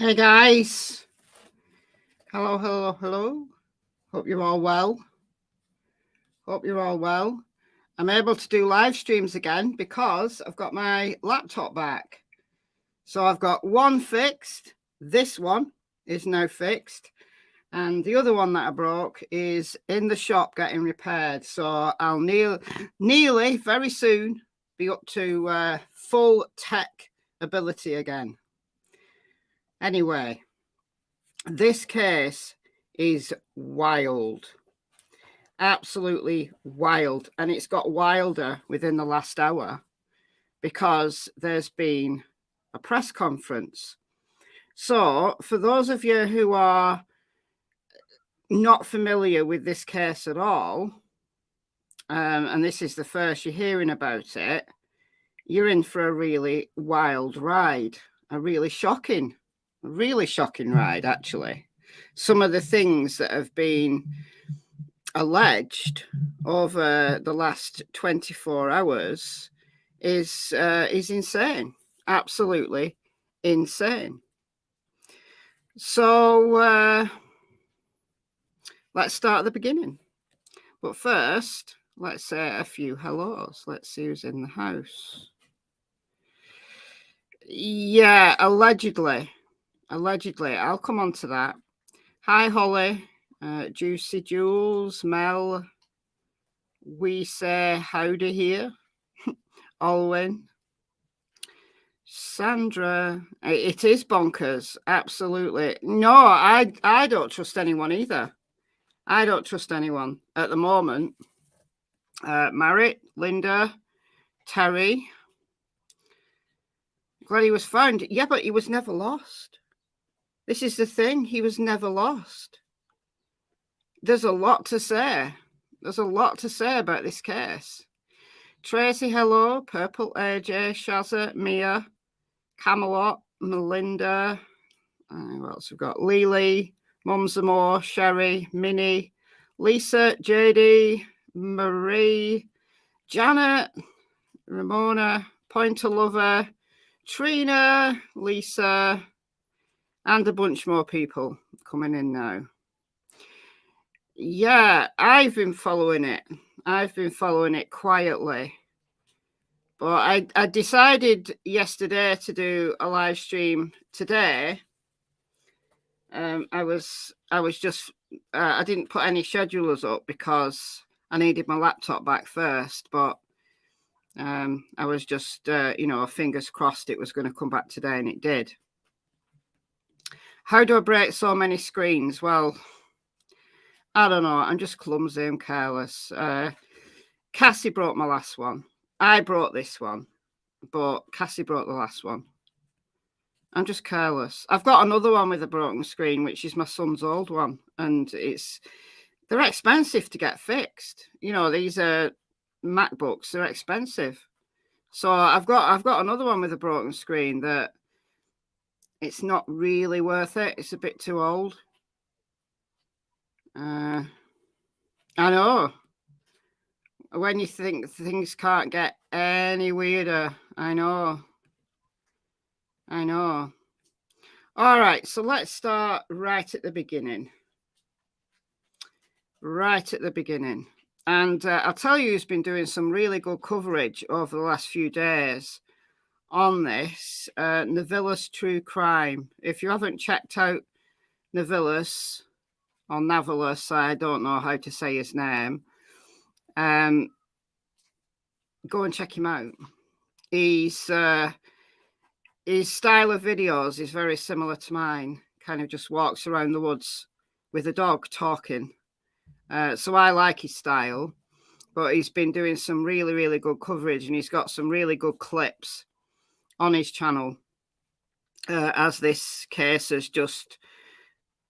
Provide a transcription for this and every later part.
Hey guys, hello. Hope you're all well. I'm able to do live streams again because I've got my laptop back. So I've got one fixed. This one is now fixed. And the other one that I broke is in the shop getting repaired. So I'll nearly very soon be up to full tech ability again. Anyway, this case is wild. Absolutely wild. And it's got wilder within the last hour because there's been a press conference. So for those of you who are not familiar with this case at all, and this is the first you're hearing about it, you're in for a really wild ride, a really shocking ride, actually. Some of the things that have been alleged over the last 24 hours is insane, absolutely insane. So let's start at the beginning. But first, let's say a few hellos. Let's see who's in the house. Yeah, allegedly. I'll come on to that. Hi, Holly. Juicy Jules, Mel. We say howdy here. Olwen. Sandra. It is bonkers. Absolutely. No, I don't trust anyone either. I don't trust anyone at the moment. Marit, Linda, Terry. Glad he was found. Yeah, but he was never lost. This is the thing. He was never lost. There's a lot to say. There's a lot to say about this case. Tracy, hello. Purple, AJ, Shazza, Mia, Camelot, Melinda. What else we've got? Lily, Mum Zamore, Sherry, Minnie, Lisa, JD, Marie, Janet, Ramona, Pointer Lover, Trina, Lisa, and a bunch more people coming in now. Yeah, I've been following it. Quietly. But I decided yesterday to do a live stream today. I didn't put any schedulers up because I needed my laptop back first, but I was just, fingers crossed it was going to come back today, and it did. How do I break so many screens? Well, I don't know. I'm just clumsy and careless. Cassie broke my last one. I broke this one, but Cassie broke the last one. I'm just careless. I've got another one with a broken screen, which is my son's old one, and they're expensive to get fixed. You know, these are MacBooks. They're expensive. So I've got another one with a broken screen that it's not really worth it. It's a bit too old. I know. When you think things can't get any weirder, I know. All right, so let's start right at the beginning. And I'll tell you who's been doing some really good coverage over the last few days on this, Navilas True Crime. If you haven't checked out Navilas, or Navilas, I don't know how to say his name, go and check him out. His style of videos is very similar to mine. Kind of just walks around the woods with a dog talking. So I like his style, but he's been doing some really, really good coverage, and he's got some really good clips on his channel as this case has just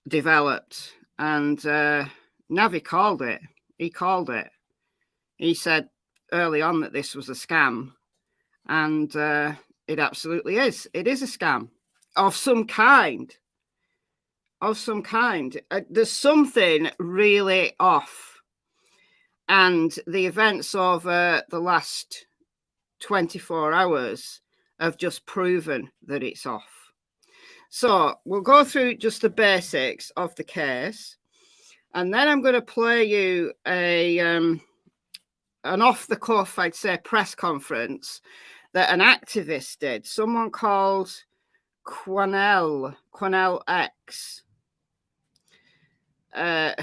developed. And Navi called it. He said early on that this was a scam, and it absolutely is. It is a scam of some kind. There's something really off, and the events over the last 24 hours have just proven that it's off. So we'll go through just the basics of the case, and then I'm going to play you an off-the-cuff, I'd say, press conference that an activist did. Someone called Quanell X,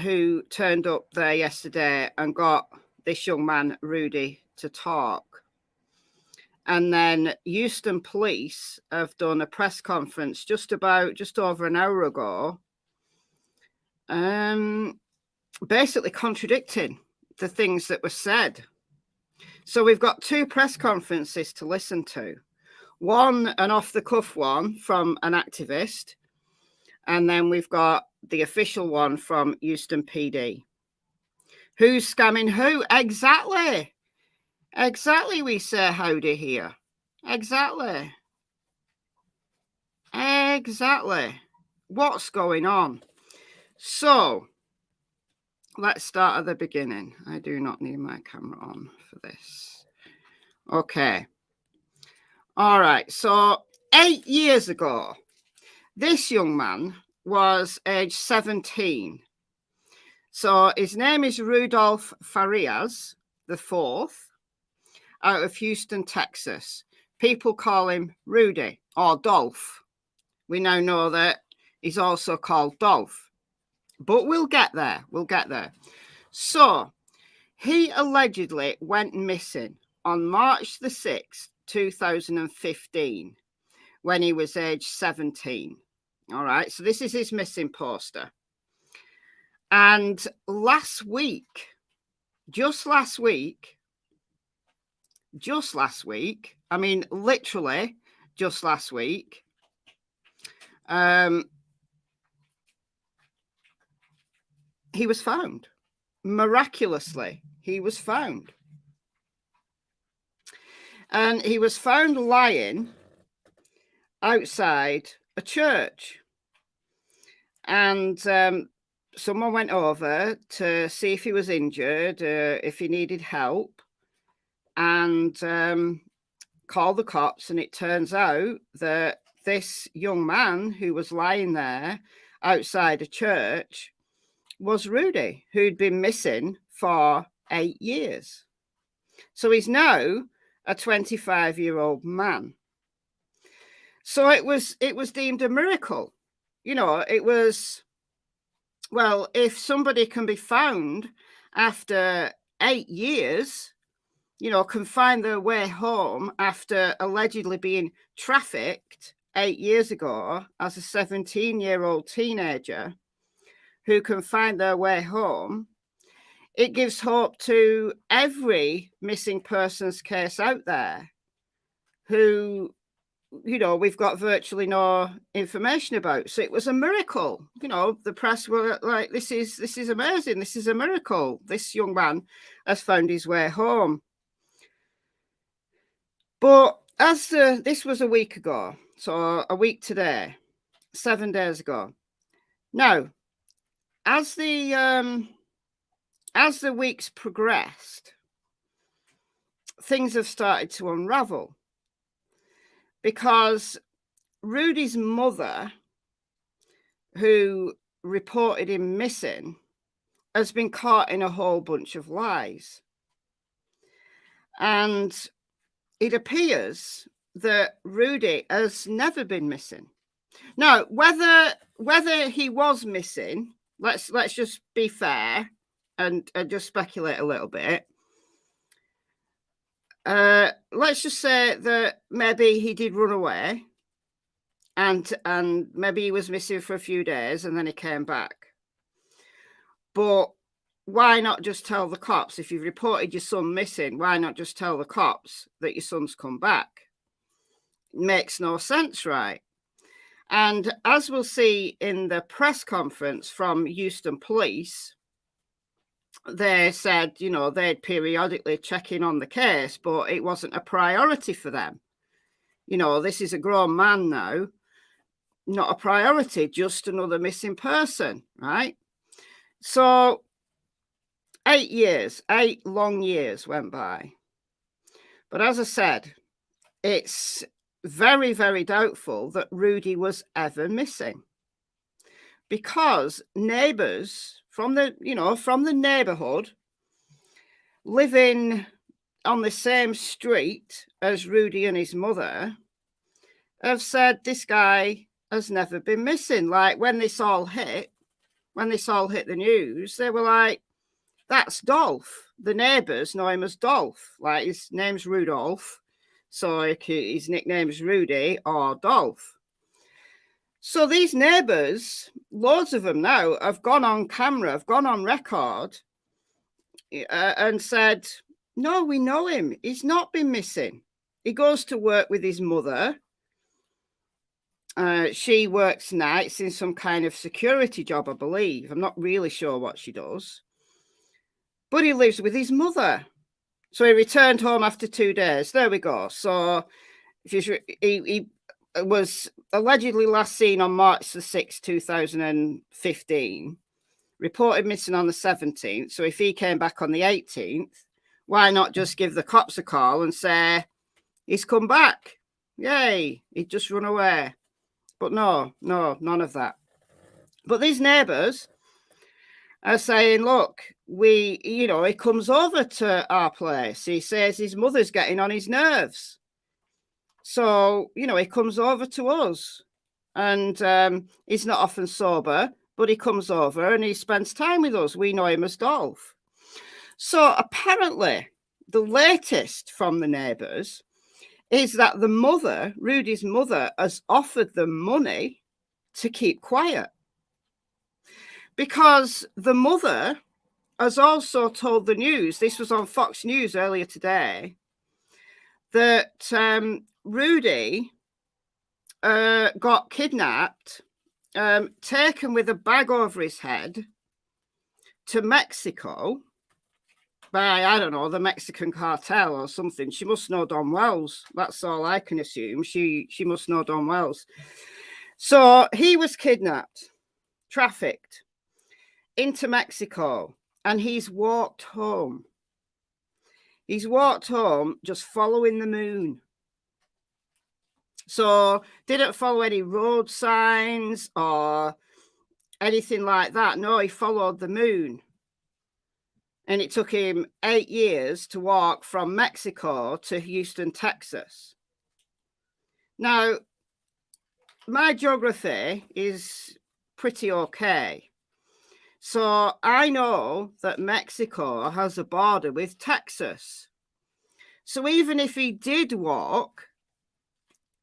who turned up there yesterday and got this young man, Rudy, to talk. And then Euston Police have done a press conference just over an hour ago, basically contradicting the things that were said. So we've got two press conferences to listen to. One, an off-the-cuff one from an activist, and then we've got the official one from Euston PD. Who's scamming who? Exactly. Exactly, we say howdy here. Exactly. What's going on? So, let's start at the beginning. I do not need my camera on for this. Okay. All right. So, 8 years ago, this young man was age 17. So, his name is Rudy Farias, the fourth, out of Houston, Texas. People call him Rudy or Dolph. We now know that he's also called Dolph. But we'll get there. So, he allegedly went missing on March the 6th, 2015, when he was age 17. All right, so this is his missing poster. And just last week, I mean, literally just last week, he was found. Miraculously, he was found. And he was found lying outside a church. And someone went over to see if he was injured, if he needed help, and called the cops. And it turns out that this young man who was lying there outside a church was Rudy, who'd been missing for 8 years. So he's now a 25-year-old man. So it was deemed a miracle. You know, it was, well, if somebody can be found after 8 years, you know, can find their way home after allegedly being trafficked 8 years ago as a 17-year-old teenager, who can find their way home, it gives hope to every missing persons case out there who, you know, we've got virtually no information about. So it was a miracle. You know, the press were like, this is amazing. This is a miracle. This young man has found his way home. But this was a week ago, so a week today, 7 days ago. Now, as the weeks progressed, things have started to unravel, because Rudy's mother, who reported him missing, has been caught in a whole bunch of lies. And it appears that Rudy has never been missing. Now, whether he was missing, let's just be fair and just speculate a little bit. Let's just say that maybe he did run away, and maybe he was missing for a few days and then he came back. But why not just tell the cops? If you've reported your son missing, why not just tell the cops that your son's come back? It makes no sense, right? And as we'll see in the press conference from Euston Police, they said, you know, they'd periodically check in on the case, but it wasn't a priority for them. You know, this is a grown man now, not a priority, just another missing person, right? So 8 years, 8 long years went by. But as I said, it's very, very doubtful that Rudy was ever missing, because neighbours from the neighbourhood living on the same street as Rudy and his mother have said this guy has never been missing. Like when this all hit the news, they were like, that's Dolph. The neighbours know him as Dolph. Like his name's Rudolph, so his nickname's Rudy or Dolph. So these neighbours, loads of them now, have gone on camera, have gone on record and said, no, we know him. He's not been missing. He goes to work with his mother. She works nights in some kind of security job, I believe. I'm not really sure what she does. But he lives with his mother. So he returned home after 2 days. There we go. So he was allegedly last seen on March the 6th, 2015. Reported missing on the 17th. So if he came back on the 18th, why not just give the cops a call and say, he's come back. Yay, he'd just run away. But no, none of that. But these neighbours are saying, look, he comes over to our place. He says his mother's getting on his nerves. So, he comes over to us. And he's not often sober, but he comes over and he spends time with us. We know him as Dolph. So apparently, the latest from the neighbours is that the mother, Rudy's mother, has offered them money to keep quiet. Because the mother has also told the news, this was on Fox News earlier today, that Rudy got kidnapped, taken with a bag over his head to Mexico by, I don't know, the Mexican cartel or something. She must know Don Wells. That's all I can assume. She must know Don Wells. So he was kidnapped, trafficked into Mexico, and he's walked home. He's walked home just following the moon. So didn't follow any road signs or anything like that. No, he followed the moon. And it took him 8 years to walk from Mexico to Houston, Texas. Now, my geography is pretty okay. So I know that Mexico has a border with Texas. So even if he did walk,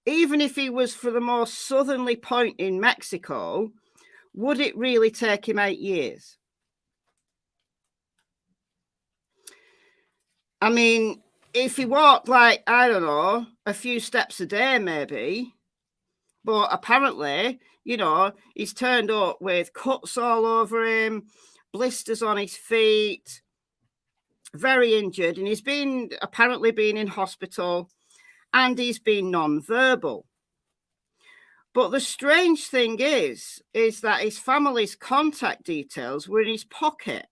even if he was for the most southerly point in Mexico, would it really take him 8 years? I mean, if he walked like, I don't know, a few steps a day maybe, but apparently, he's turned up with cuts all over him, blisters on his feet, very injured, and he's apparently been in hospital, and he's been non-verbal. But the strange thing is that his family's contact details were in his pocket.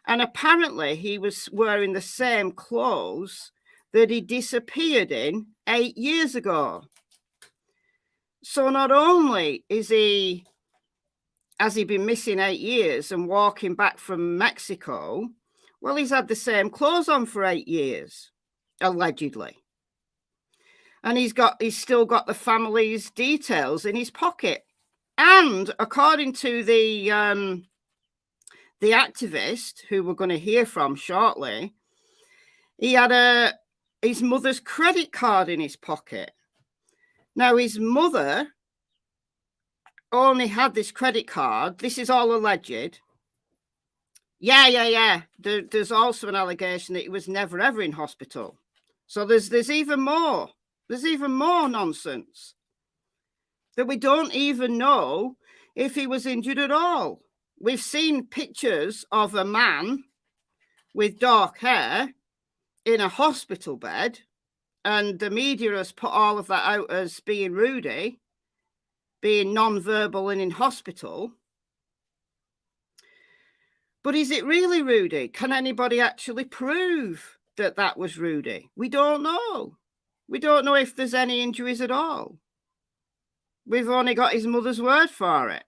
And apparently he was wearing the same clothes that he disappeared in 8 years ago. So not only has he been missing 8 years and walking back from Mexico, well, he's had the same clothes on for 8 years, allegedly. And he's still got the family's details in his pocket. And according to the activist who we're going to hear from shortly, he had his mother's credit card in his pocket. Now, his mother only had this credit card. This is all alleged. Yeah. There's also an allegation that he was never, ever in hospital. So there's even more. There's even more nonsense. That we don't even know if he was injured at all. We've seen pictures of a man with dark hair in a hospital bed, and the media has put all of that out as being Rudy, being non-verbal and in hospital. But is it really Rudy? Can anybody actually prove that was Rudy? We don't know. We don't know if there's any injuries at all. We've only got his mother's word for it.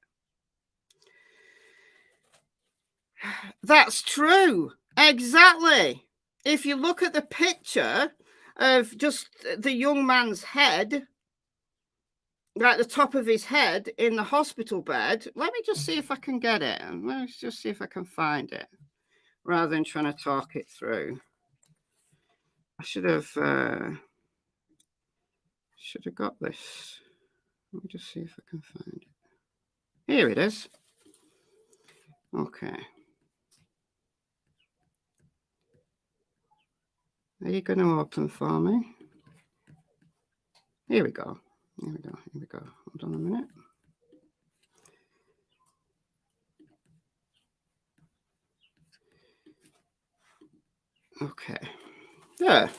That's true. Exactly. If you look at the picture of just the young man's head, like the top of his head in the hospital bed, let me just see if I can get it. Let's just see if I can find it rather than trying to talk it through. I should have got this. Let me just see if I can find it. Here it is. Okay. Are you going to open for me? Here we go. Here we go. Here we go. Hold on a minute. Okay. There.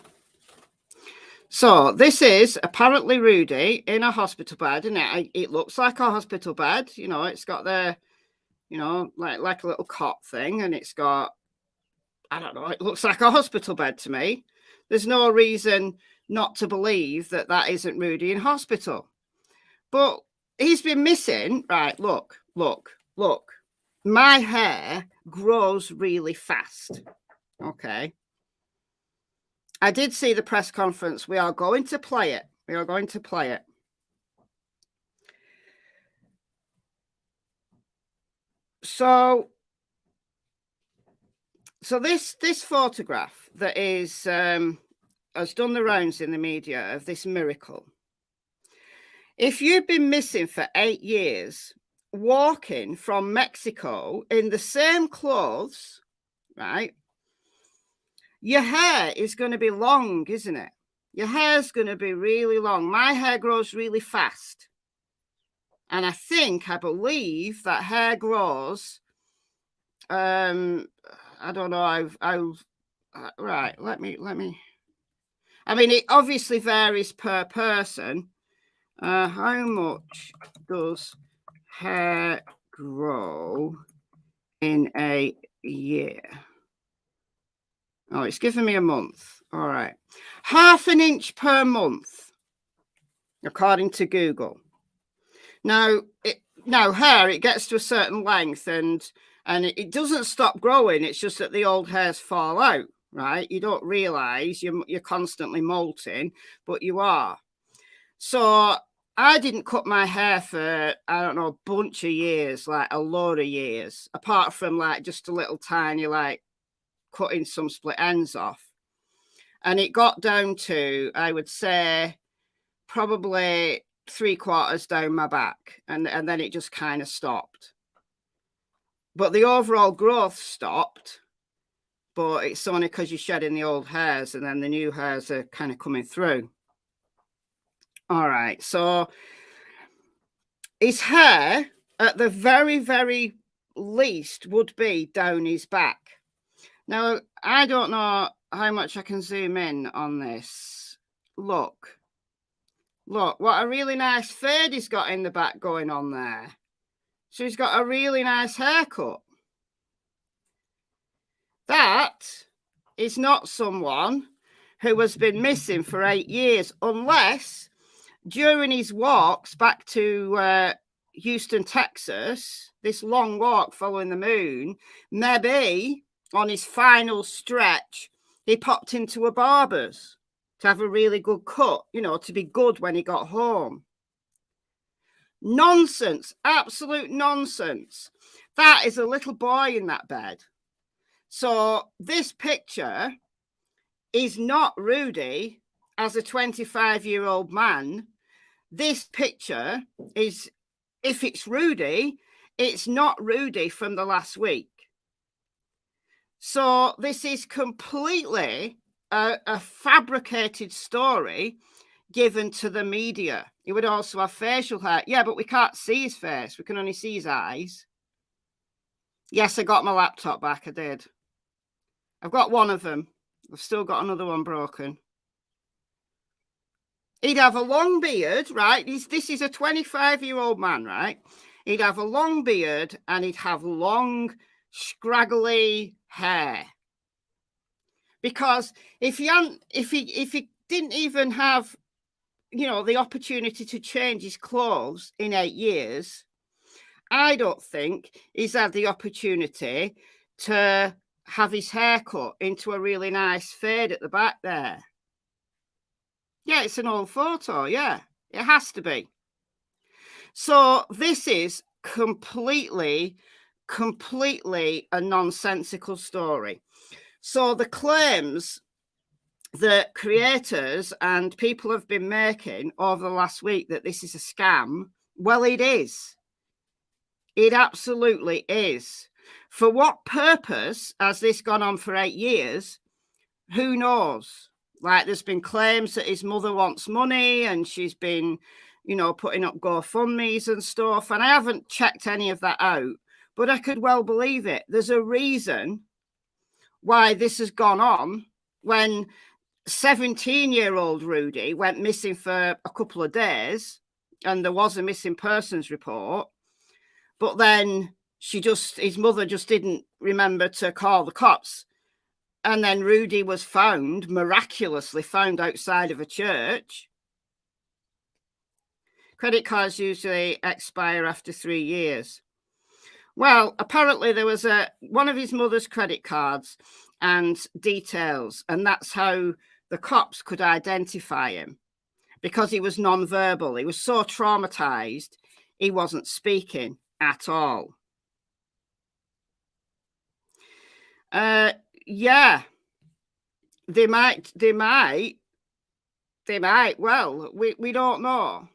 So this is apparently Rudy in a hospital bed, and it looks like a hospital bed. You know, it's got the, you know, like a little cot thing, and it's got, I don't know, it looks like a hospital bed to me. There's no reason not to believe that that isn't Rudy in hospital. But he's been missing. Right, look. My hair grows really fast. Okay. I did see the press conference. We are going to play it. We are going to play it. So this photograph that is has done the rounds in the media of this miracle. If you've been missing for 8 years, walking from Mexico in the same clothes, right? Your hair is going to be long, isn't it? Your hair's going to be really long. My hair grows really fast. And I believe that hair grows, I don't know, right, let me, I mean, it obviously varies per person. How much does hair grow in a year? Oh, it's giving me a month. All right. 1/2 inch per month, according to Google. Now, hair, it gets to a certain length and it doesn't stop growing. It's just that the old hairs fall out, right? You don't realize you're constantly molting, but you are. So I didn't cut my hair for, I don't know, a bunch of years, like a load of years, apart from like just a little tiny, like cutting some split ends off. And it got down to, I would say, probably 3/4 down my back. And then it just kind of stopped. But the overall growth stopped. But it's only because you're shedding the old hairs and then the new hairs are kind of coming through. All right. So his hair, at the very, very least, would be down his back. Now, I don't know how much I can zoom in on this. Look, what a really nice fade he's got in the back going on there. So he's got a really nice haircut. That is not someone who has been missing for 8 years, unless during his walks back to Houston, Texas, this long walk following the moon, maybe on his final stretch, he popped into a barber's to have a really good cut, you know, to be good when he got home. Nonsense, absolute nonsense. That is a little boy in that bed. So this picture is not Rudy as a 25-year-old man. This picture is, if it's Rudy, it's not Rudy from the last week. So this is completely a fabricated story given to the media. He would also have facial hair. Yeah, but we can't see his face. We can only see his eyes. Yes, I got my laptop back. I did. I've got one of them. I've still got another one broken. He'd have a long beard, right? This is a 25-year-old man, right? He'd have a long beard and he'd have long, scraggly hair. Because if he didn't even have, you know, the opportunity to change his clothes in 8 years. I don't think he's had the opportunity to have his hair cut into a really nice fade at the back there. Yeah, it's an old photo. Yeah, it has to be. So this is completely a nonsensical story. So the claims that creators and people have been making over the last week that this is a scam, well, it is. It absolutely is. For what purpose has this gone on for 8 years? Who knows? Like, there's been claims that his mother wants money and she's been, you know, putting up GoFundMes and stuff. And I haven't checked any of that out, but I could well believe it. There's a reason why this has gone on when 17-year-old Rudy went missing for a couple of days and there was a missing persons report. But then his mother just didn't remember to call the cops. And then Rudy was miraculously found outside of a church. Credit cards usually expire after 3 years. Well, apparently there was one of his mother's credit cards and details, and that's how the cops could identify him, because he was non-verbal. He was so traumatized, he wasn't speaking at all. Yeah, they might. Well, we don't know.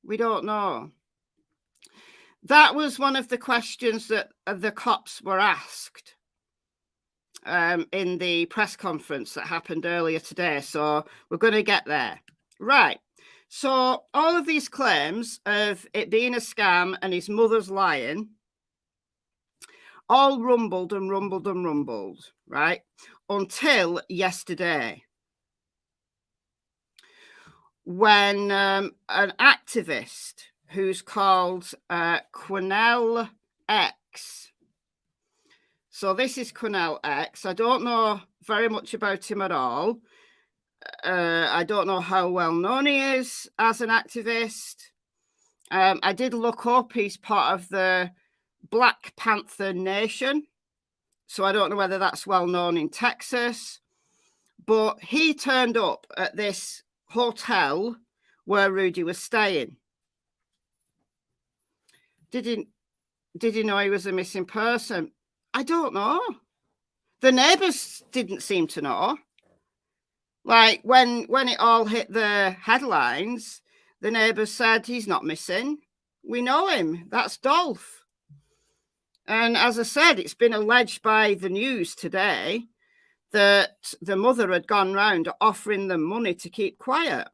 We don't know. That was one of the questions that the cops were asked in the press conference that happened earlier today. So we're going to get there. Right. So all of these claims of it being a scam and his mother's lying all rumbled and rumbled and rumbled, right? Until yesterday, when an activist who's called Cornell X. So this is Cornell X. I don't know very much about him at all. I don't know how well known he is as an activist. I did look up. He's part of the Black Panther Nation. So I don't know whether that's well known in Texas. But he turned up at this hotel where Rudy was staying. Did he know he was a missing person? I don't know. The neighbours didn't seem to know. Like, when it all hit the headlines, the neighbours said, he's not missing. We know him. That's Dolph. And as I said, it's been alleged by the news today that the mother had gone round offering them money to keep quiet.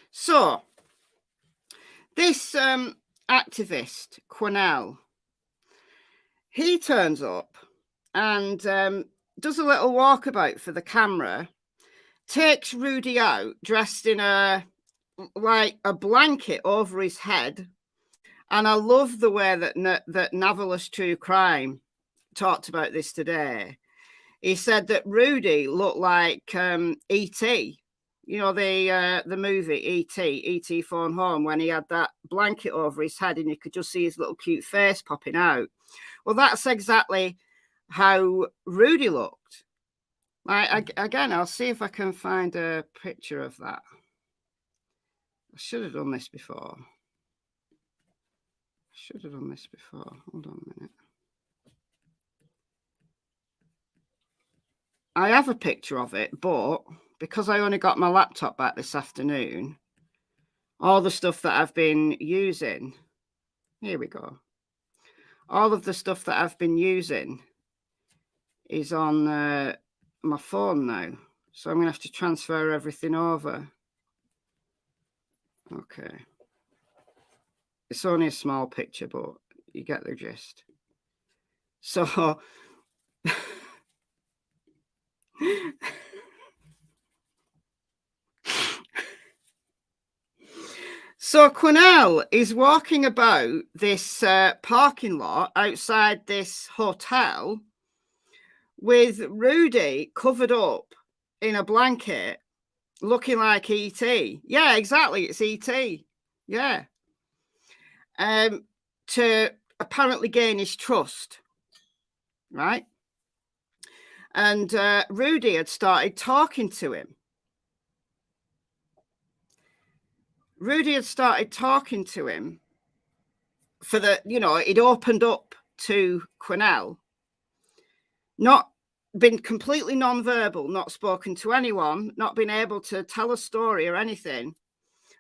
So this activist, Quanell, he turns up and does a little walkabout for the camera, takes Rudy out dressed in a blanket over his head. And I love the way that Novelist True Crime talked about this today. He said that Rudy looked like E.T., you know, the movie E.T. Phone Home, when he had that blanket over his head and you could just see his little cute face popping out. Well, that's exactly how Rudy looked. Again, I'll see if I can find a picture of that. I should have done this before. Hold on a minute. I have a picture of it, but because I only got my laptop back this afternoon, all the stuff that I've been using, here we go. All of the stuff that I've been using is on my phone now. So I'm going to have to transfer everything over. Okay. It's only a small picture, but you get the gist. So so Quanell is walking about this parking lot outside this hotel with Rudy covered up in a blanket, looking like E.T. Yeah, exactly. It's E.T. Yeah. To apparently gain his trust, right? And Rudy had started talking to him. For the, it opened up to Quanell, not been completely non-verbal, not spoken to anyone, not been able to tell a story or anything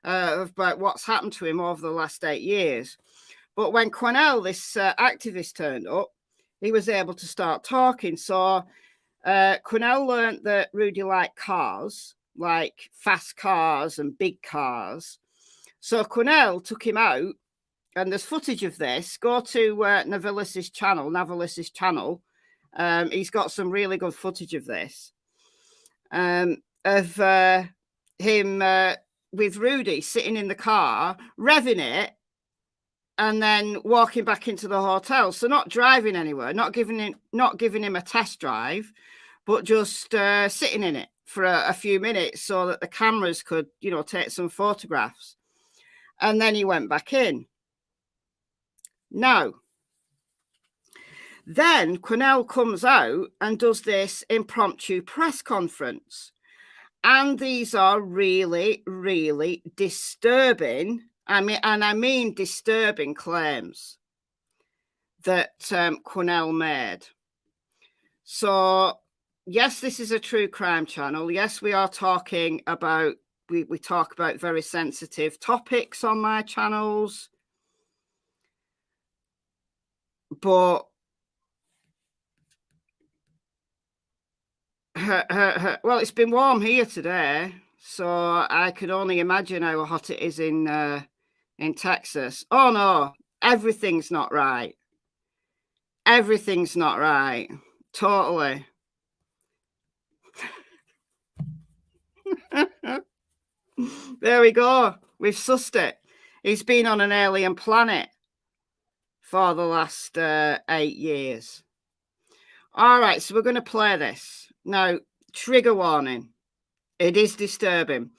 about what's happened to him over the last 8 years. But when Quanell, this activist, turned up, he was able to start talking. So Quanell learned that Rudy liked cars, like fast cars and big cars. So Quanell took him out, and there's footage of this. Go to Navalis's channel. He's got some really good footage of this, of him with Rudy sitting in the car, revving it, and then walking back into the hotel. So not driving anywhere, not giving him a test drive, but just sitting in it for a few minutes so that the cameras could, take some photographs. And then he went back in. Now, then Quanell comes out and does this impromptu press conference. And these are really, really disturbing. I mean disturbing claims that Quanell made. So, yes, this is a true crime channel. Yes, we are talking about, we talk about very sensitive topics on my channels. But well, it's been warm here today, so I could only imagine how hot it is in Texas. Oh no, everything's not right. Everything's not right. Totally. There we go. We've sussed it. He's been on an alien planet for the last 8 years. All right, so we're going to play this. Now, trigger warning. It is disturbing.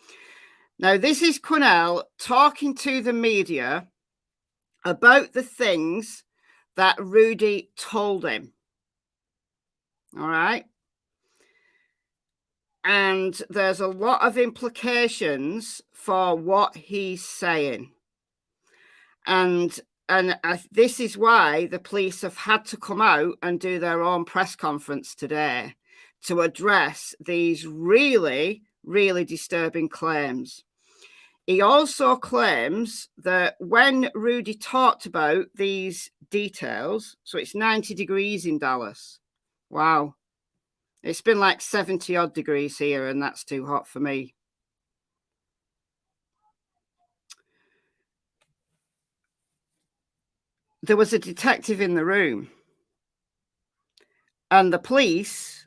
Now, this is Quanell talking to the media about the things that Rudy told him. All right. And there's a lot of implications for what he's saying. And this is why the police have had to come out and do their own press conference today to address these really, really disturbing claims. He also claims that when Rudy talked about these details, so it's 90 degrees in Dallas. Wow. It's been like 70 odd degrees here, and that's too hot for me. There was a detective in the room, and the police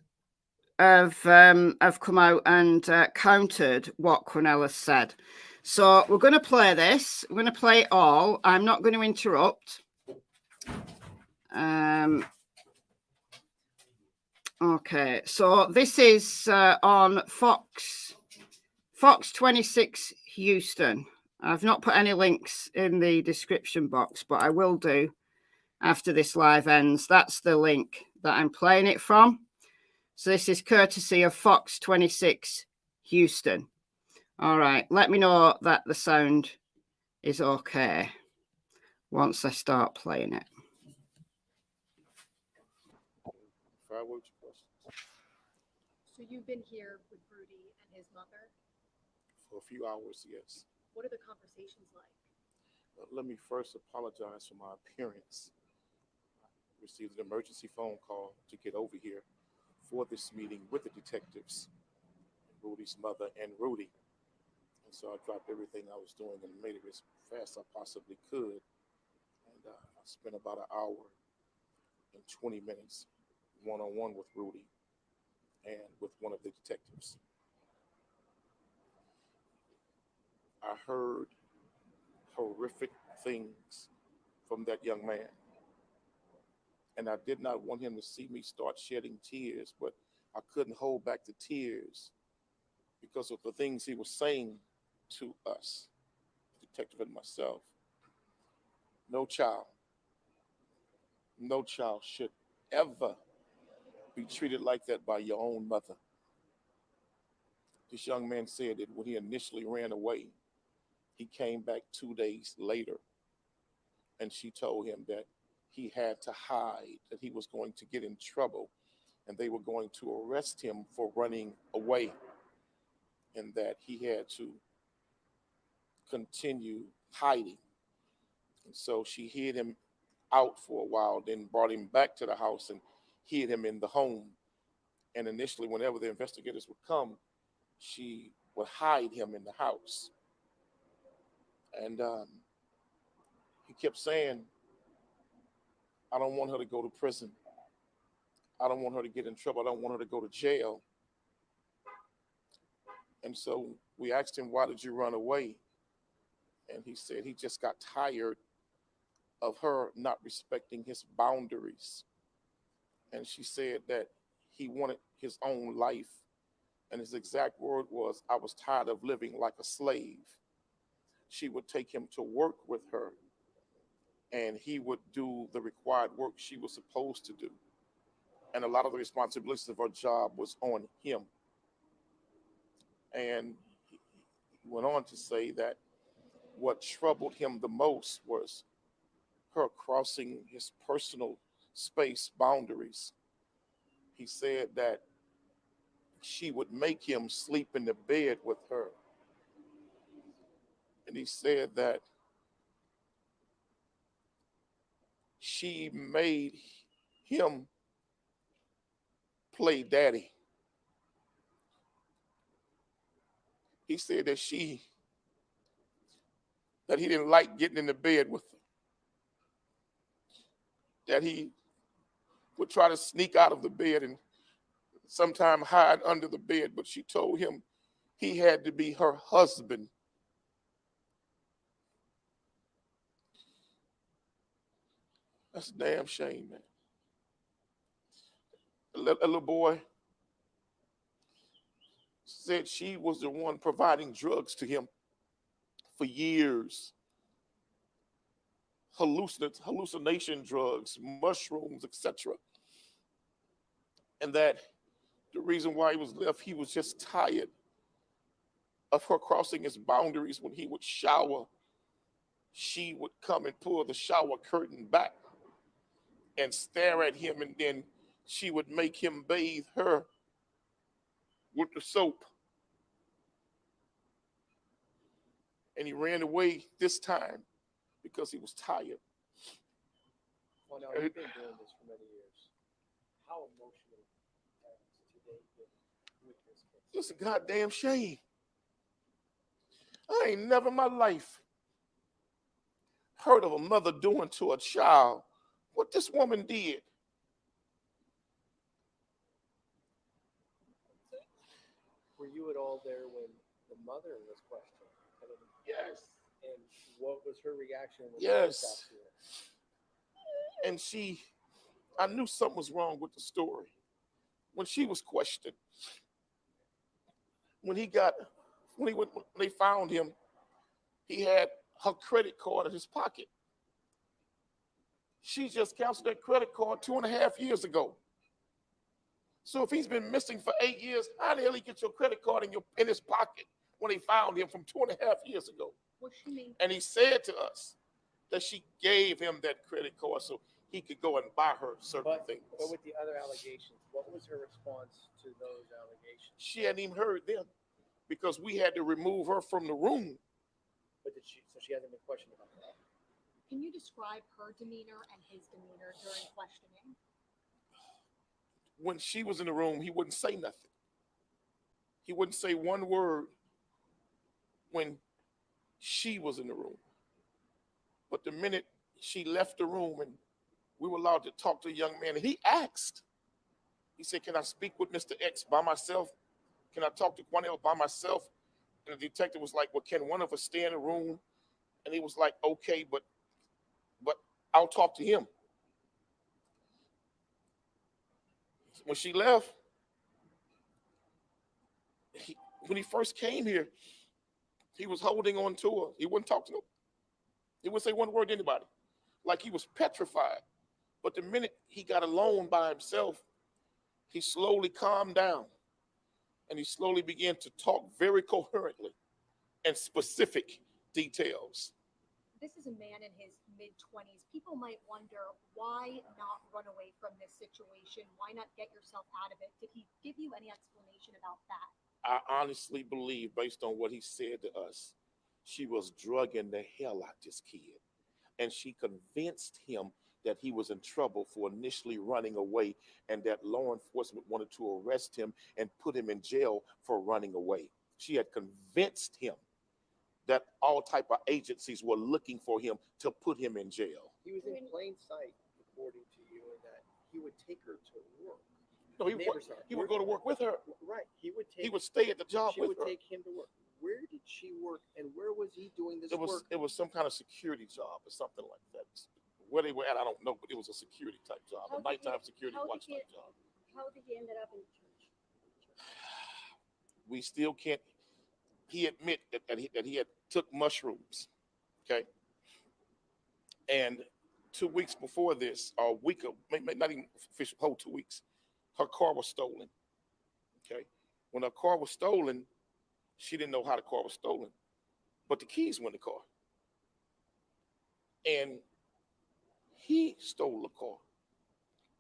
have come out and countered what Quanell has said. So we're going to play this. We're going to play it all. I'm not going to interrupt. Okay, so this is on Fox 26 Houston. I've not put any links in the description box, but I will do after this live ends. That's the link that I'm playing it from. So this is courtesy of Fox 26 Houston. All right, let me know that the sound is okay once I start playing it. So you've been here with Rudy and his mother? For a few hours, yes. What are the conversations like? Let me first apologize for my appearance. I received an emergency phone call to get over here for this meeting with the detectives, Rudy's mother and Rudy. And so I dropped everything I was doing and made it as fast as I possibly could. And I spent about an hour and 20 minutes one-on-one with Rudy and with one of the detectives. I heard horrific things from that young man. and I did not want him to see me start shedding tears, but I couldn't hold back the tears because of the things he was saying to us, the detective and myself. No child, no child should ever be treated like that by your own mother. This young man said that when he initially ran away, he came back 2 days later, and she told him that he had to hide, that he was going to get in trouble, and they were going to arrest him for running away, and that he had to continue hiding. And so she hid him out for a while, then brought him back to the house and hid him in the home. And initially, whenever the investigators would come, she would hide him in the house. And he kept saying, I don't want her to go to prison. I don't want her to get in trouble. I don't want her to go to jail. And so we asked him, why did you run away? And he said he just got tired of her not respecting his boundaries. And she said that he wanted his own life. And his exact word was, I was tired of living like a slave. She would take him to work with her, and he would do the required work she was supposed to do. And a lot of the responsibilities of her job was on him. And he went on to say that what troubled him the most was her crossing his personal space boundaries. He said that she would make him sleep in the bed with her. And he said that she made him play daddy. He said that he didn't like getting in the bed with her, that he would try to sneak out of the bed and sometime hide under the bed, but she told him he had to be her husband. That's a damn shame, man. A little boy said she was the one providing drugs to him for years. Hallucination drugs, mushrooms, etc. And that the reason why he was left, he was just tired of her crossing his boundaries. When he would shower, she would come and pull the shower curtain back and stare at him, and then she would make him bathe her with the soap. And he ran away this time because he was tired. Well, now, you've been doing this for many years. How emotional has today been with this case? It's a goddamn shame. I ain't never in my life heard of a mother doing to a child what this woman did. Were you at all there when the mother was questioned? Yes. And what was her reaction? When Yes. And I knew something was wrong with the story. When she was questioned, when they found him, he had her credit card in his pocket. She just canceled that credit card 2.5 years ago. So if he's been missing for 8 years, how the hell he get your credit card in his pocket when they found him from 2.5 years ago? What she mean? And he said to us that she gave him that credit card so he could go and buy her certain things. But with the other allegations, what was her response to those allegations? She hadn't even heard them because we had to remove her from the room. But so she hasn't been questioned about that? Can you describe her demeanor and his demeanor during questioning? When she was in the room, he wouldn't say nothing. He wouldn't say one word when she was in the room. But the minute she left the room and we were allowed to talk to a young man, and he asked, he said, can I speak with Mr. X by myself? Can I talk to Quanell by myself? And the detective was like, well, can one of us stay in the room? And he was like, okay, but I'll talk to him. When she left, when he first came here, he was holding on to her. He wouldn't talk to them. He wouldn't say one word to anybody. Like he was petrified. But the minute he got alone by himself, he slowly calmed down and he slowly began to talk very coherently and specific details. This is a man in his mid-20s. People might wonder, why not run away from this situation? Why not get yourself out of it? Did he give you any explanation about that? I honestly believe, based on what he said to us, she was drugging the hell out this kid. And she convinced him that he was in trouble for initially running away and that law enforcement wanted to arrest him and put him in jail for running away. She had convinced him that all type of agencies were looking for him to put him in jail. He was in plain sight, according to you, in that he would take her to work. No, he would go to work with her. Right. He would stay at the job she with would her. take him to work. Where did she work, and where was he doing this It was work? it was some kind of security job or something like that. Where they were at, I don't know, but it was a security type job, a nighttime security watch type job. How did he end up in church? We still can't. He admit that he had took mushrooms, okay, and 2 weeks before this, or a week, not even official, whole 2 weeks, her car was stolen. Okay, when her car was stolen, she didn't know how the car was stolen, but the keys were in the car, and he stole the car.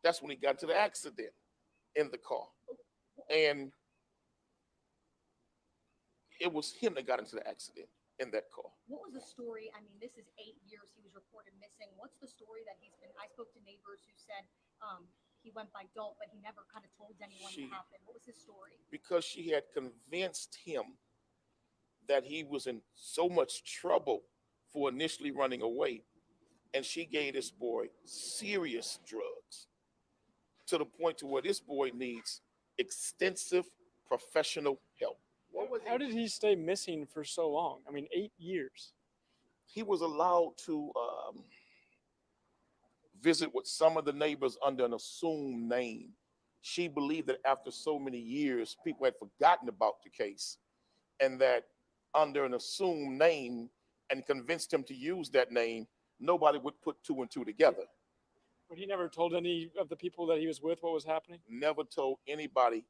That's when he got into the accident in the car, and it was him that got into the accident in that car. What was the story? I mean, this is 8 years he was reported missing. What's the story that he's been? I spoke to neighbors who said he went by dope, but he never kind of told anyone what happened. What was his story? Because she had convinced him that he was in so much trouble for initially running away, and she gave this boy serious drugs to the point to where this boy needs extensive professional help. How did he stay missing for so long? I mean, 8 years. He was allowed to visit with some of the neighbors under an assumed name. She believed that after so many years, people had forgotten about the case, and that under an assumed name, and convinced him to use that name, nobody would put two and two together. But he never told any of the people that he was with what was happening? Never told anybody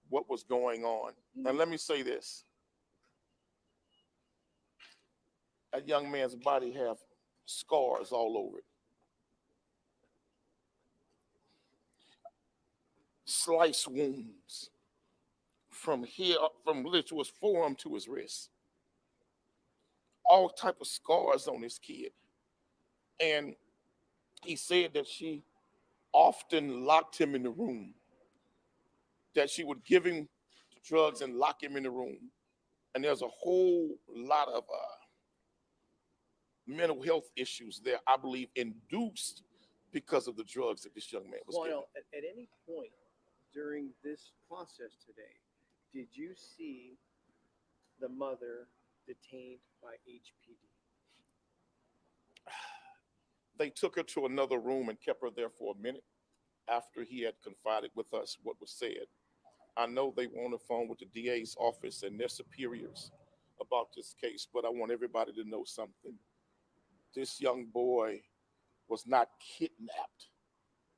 what was going on. And let me say this. That young man's body have scars all over it. Slice wounds from here, from to his forearm to his wrist. All type of scars on this kid. And he said that she often locked him in the room, that she would give him drugs and lock him in the room. And there's a whole lot of mental health issues there, I believe, induced because of the drugs that this young man was getting. At any point during this process today, did you see the mother detained by HPD? They took her to another room and kept her there for a minute after he had confided with us what was said. I know they were on the phone with the DA's office and their superiors about this case, but I want everybody to know something. This young boy was not kidnapped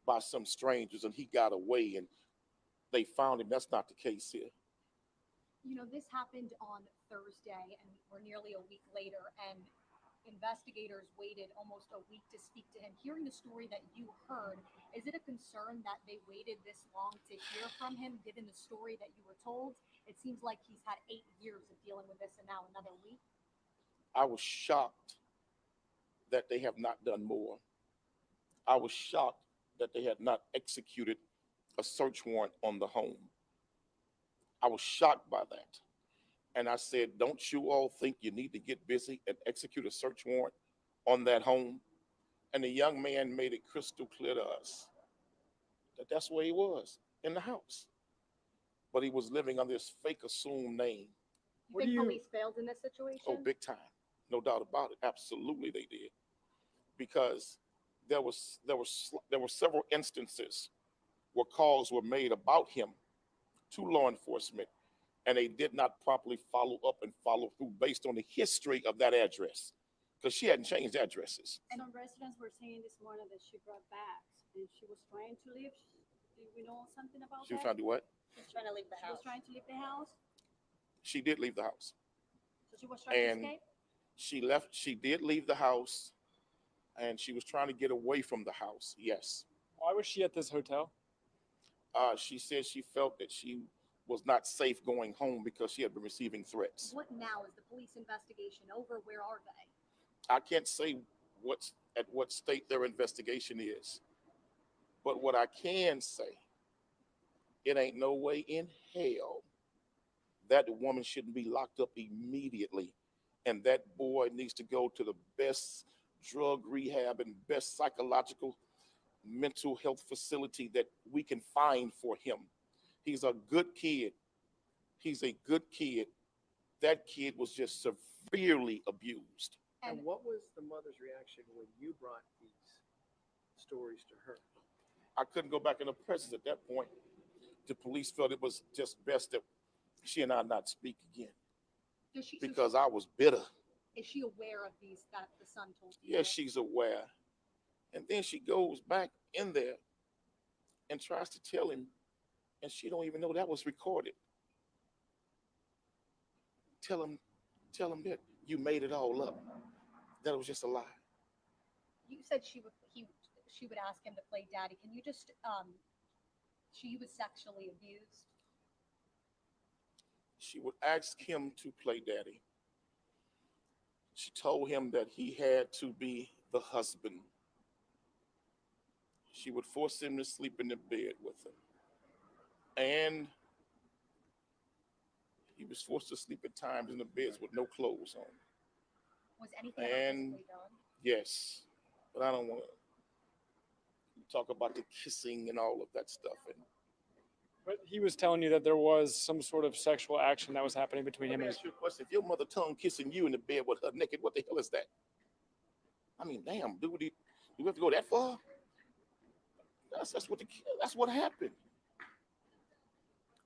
by some strangers and he got away and they found him. That's not the case here. You know, this happened on Thursday, and we're nearly a week later, and investigators waited almost a week to speak to him. Hearing the story that you heard, is it a concern that they waited this long to hear from him, given the story that you were told? It seems like he's had 8 years of dealing with this, and now another week. I was shocked that they have not done more. I was shocked that they had not executed a search warrant on the home. I was shocked by that. And I said, don't you all think you need to get busy and execute a search warrant on that home? And the young man made it crystal clear to us that that's where he was, in the house. But he was living under this fake assumed name. You think police failed in this situation? Oh, big time. No doubt about it. Absolutely they did. Because there were several instances where calls were made about him to law enforcement, and they did not properly follow up and follow through based on the history of that address, because she hadn't changed addresses. And some residents were saying this morning that she brought bags and she was trying to leave. Do we know something about She was that? trying to do what? She was trying to leave the house. She was trying to leave the house. She did leave the house. So she was trying to escape. She left. She did leave the house, and she was trying to get away from the house. Yes. Why was she at this hotel? She said she felt that she was not safe going home because she had been receiving threats. What now? Is the police investigation over? Where are they? I can't say at what state their investigation is, but what I can say, it ain't no way in hell that woman shouldn't be locked up immediately, and that boy needs to go to the best drug rehab and best psychological mental health facility that we can find for him. He's a good kid. He's a good kid. That kid was just severely abused. And what was the mother's reaction when you brought these stories to her? I couldn't go back in the presence at that point. The police felt it was just best that she and I not speak again, because I was bitter. Is she aware of these that the son told you? Yes, she's aware. And then she goes back in there and tries to tell him, and she don't even know that was recorded. Tell him that you made it all up. That it was just a lie. You said she would ask him to play daddy. Can you just she was sexually abused? She would ask him to play daddy. She told him that he had to be the husband. She would force him to sleep in the bed with her. And he was forced to sleep at times in the beds with no clothes on. Was anything physically done? Yes, but I don't want to talk about the kissing and all of that stuff. But he was telling you that there was some sort of sexual action that was happening between Let him me and ask you a question. If your mother tongue kissing you in the bed with her naked, what the hell is that? I mean, damn, do we have to go that far? That's what happened.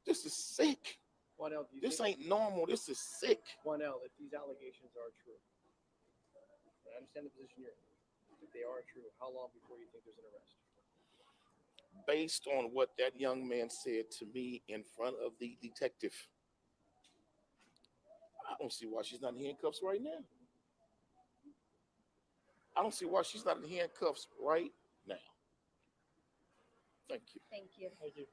This is sick. Quanell, This ain't normal. This is sick. Quanell, if these allegations are true, and I understand the position you're in, if they are true, how long before you think there's an arrest? Based on what that young man said to me in front of the detective, I don't see why she's not in handcuffs right now. I don't see why she's not in handcuffs right now. Thank you. Thank you. Thank you.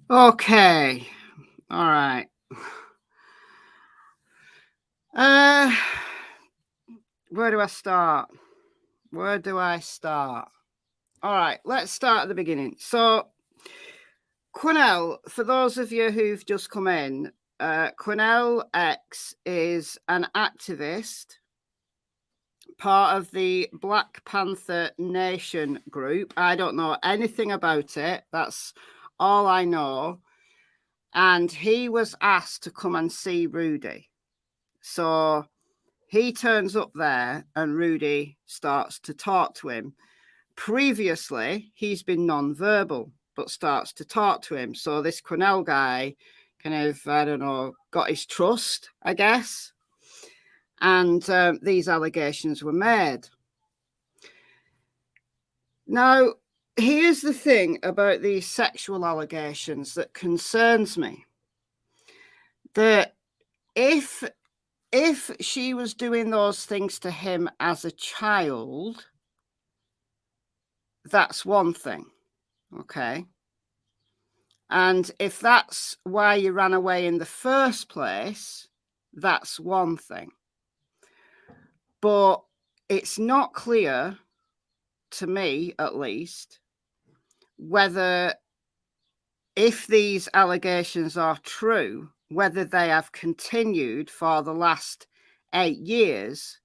Okay. All right. Where do I start? All right, let's start at the beginning. So, Quanell, for those of you who've just come in, Cornell X is an activist, part of the Black Panther Nation group. I don't know anything about it. That's all I know. And he was asked to come and see Rudy. So he turns up there and Rudy starts to talk to him. Previously, he's been non-verbal, but starts to talk to him. So this Quanell guy kind of, I don't know, got his trust, I guess. And these allegations were made. Now, here's the thing about these sexual allegations that concerns me. That if she was doing those things to him as a child, that's one thing, okay? And if that's why you ran away in the first place, that's one thing. But it's not clear, to me at least, whether, if these allegations are true, whether they have continued for the last 8 years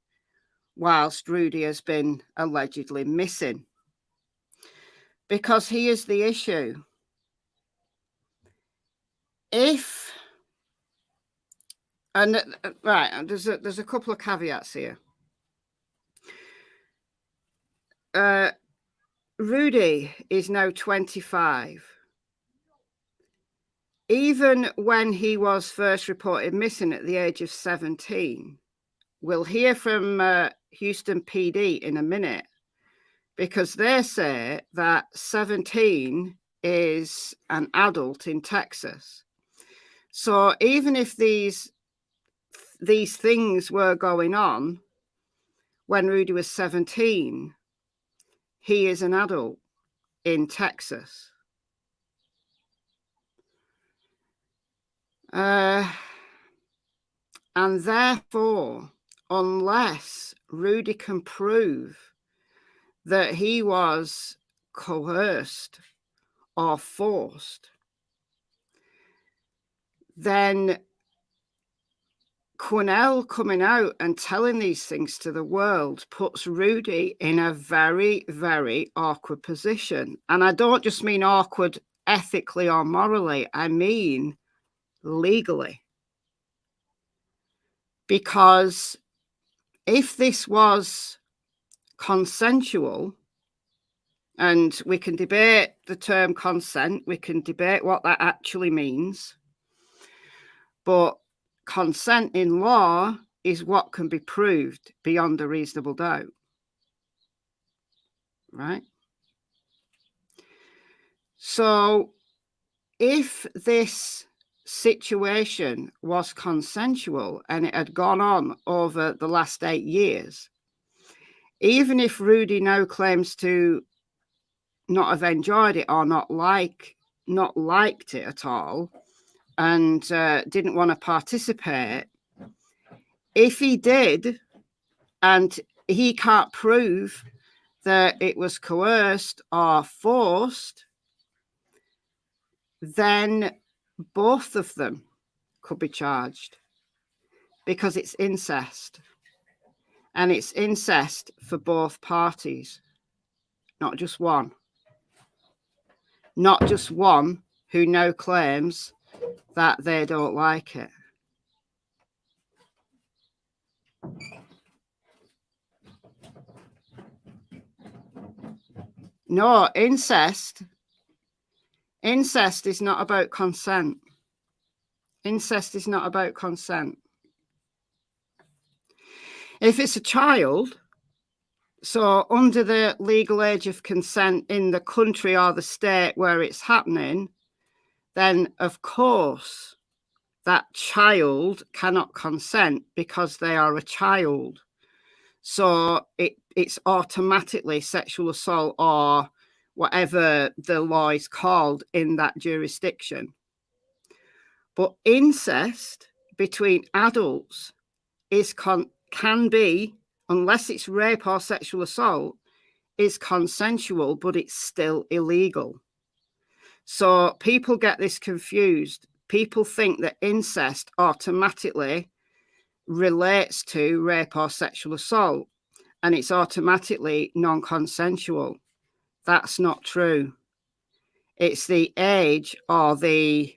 whilst Rudy has been allegedly missing. Because here's the issue. If And right, there's a couple of caveats here. Rudy is now 25. Even when he was first reported missing at the age of 17, we'll hear from Houston PD in a minute, because they say that 17 is an adult in Texas. So even if these things were going on when Rudy was 17, he is an adult in Texas. And therefore, unless Rudy can prove that he was coerced or forced, then Quanell coming out and telling these things to the world puts Rudy in a very, very awkward position. And I don't just mean awkward ethically or morally, I mean legally. Because if this was consensual, and we can debate the term consent, we can debate what that actually means, but consent in law is what can be proved beyond a reasonable doubt, right? So if this situation was consensual and it had gone on over the last 8 years, even if Rudy now claims to not have enjoyed it or not liked it at all and didn't want to participate, if he did and he can't prove that it was coerced or forced, then both of them could be charged, because it's incest, and it's incest for both parties, not just one who now claims that they don't like it. No, incest is not about consent. Incest is not about consent. If it's a child, so under the legal age of consent in the country or the state where it's happening, then of course that child cannot consent because they are a child. So it's automatically sexual assault or whatever the law is called in that jurisdiction. But incest between adults can be, unless it's rape or sexual assault, is consensual, but it's still illegal. So people get this confused. People think that incest automatically relates to rape or sexual assault, and it's automatically non-consensual. That's not true. It's the age or the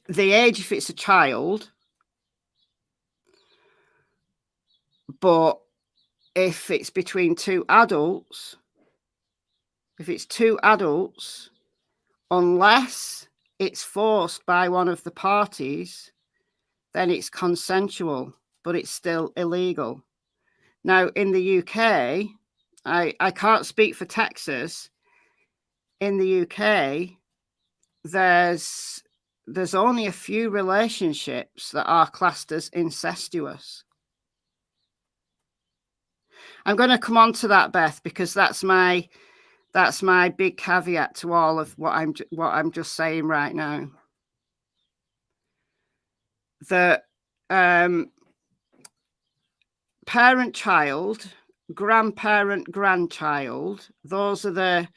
the age if it's a child, but if it's between two adults, unless it's forced by one of the parties, then it's consensual, but it's still illegal. Now, in the UK, I can't speak for Texas. In the UK, there's only a few relationships that are classed as incestuous. I'm going to come on to that, Beth, because that's my big caveat to all of what I'm just saying right now. The parent-child, grandparent-grandchild, those are the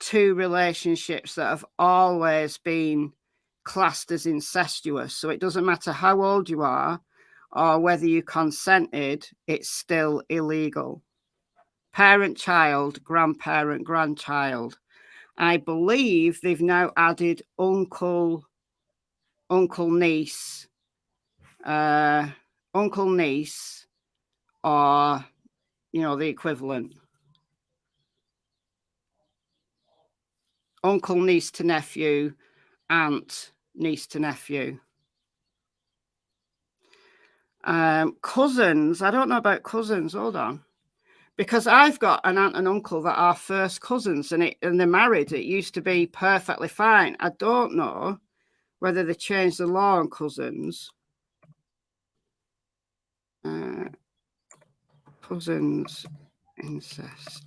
two relationships that have always been classed as incestuous. So it doesn't matter how old you are or whether you consented, it's still illegal. Parent-child, grandparent-grandchild. I believe they've now added uncle, niece, or, you know, the equivalent. Uncle, niece to nephew, aunt, niece to nephew. Cousins, I don't know about cousins. Hold on. Because I've got an aunt and uncle that are first cousins, and they're married. It used to be perfectly fine. I don't know whether they changed the law on cousins. Cousins, incest.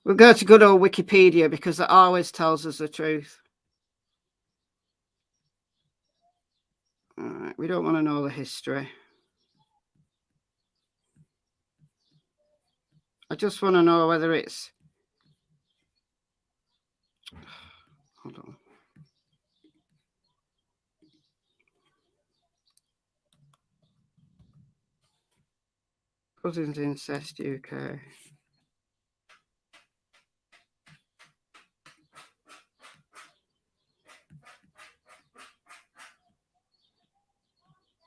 We'll go to good old Wikipedia because it always tells us the truth. All right, we don't want to know the history. I just want to know whether it's... Hold on. Cousins incest UK.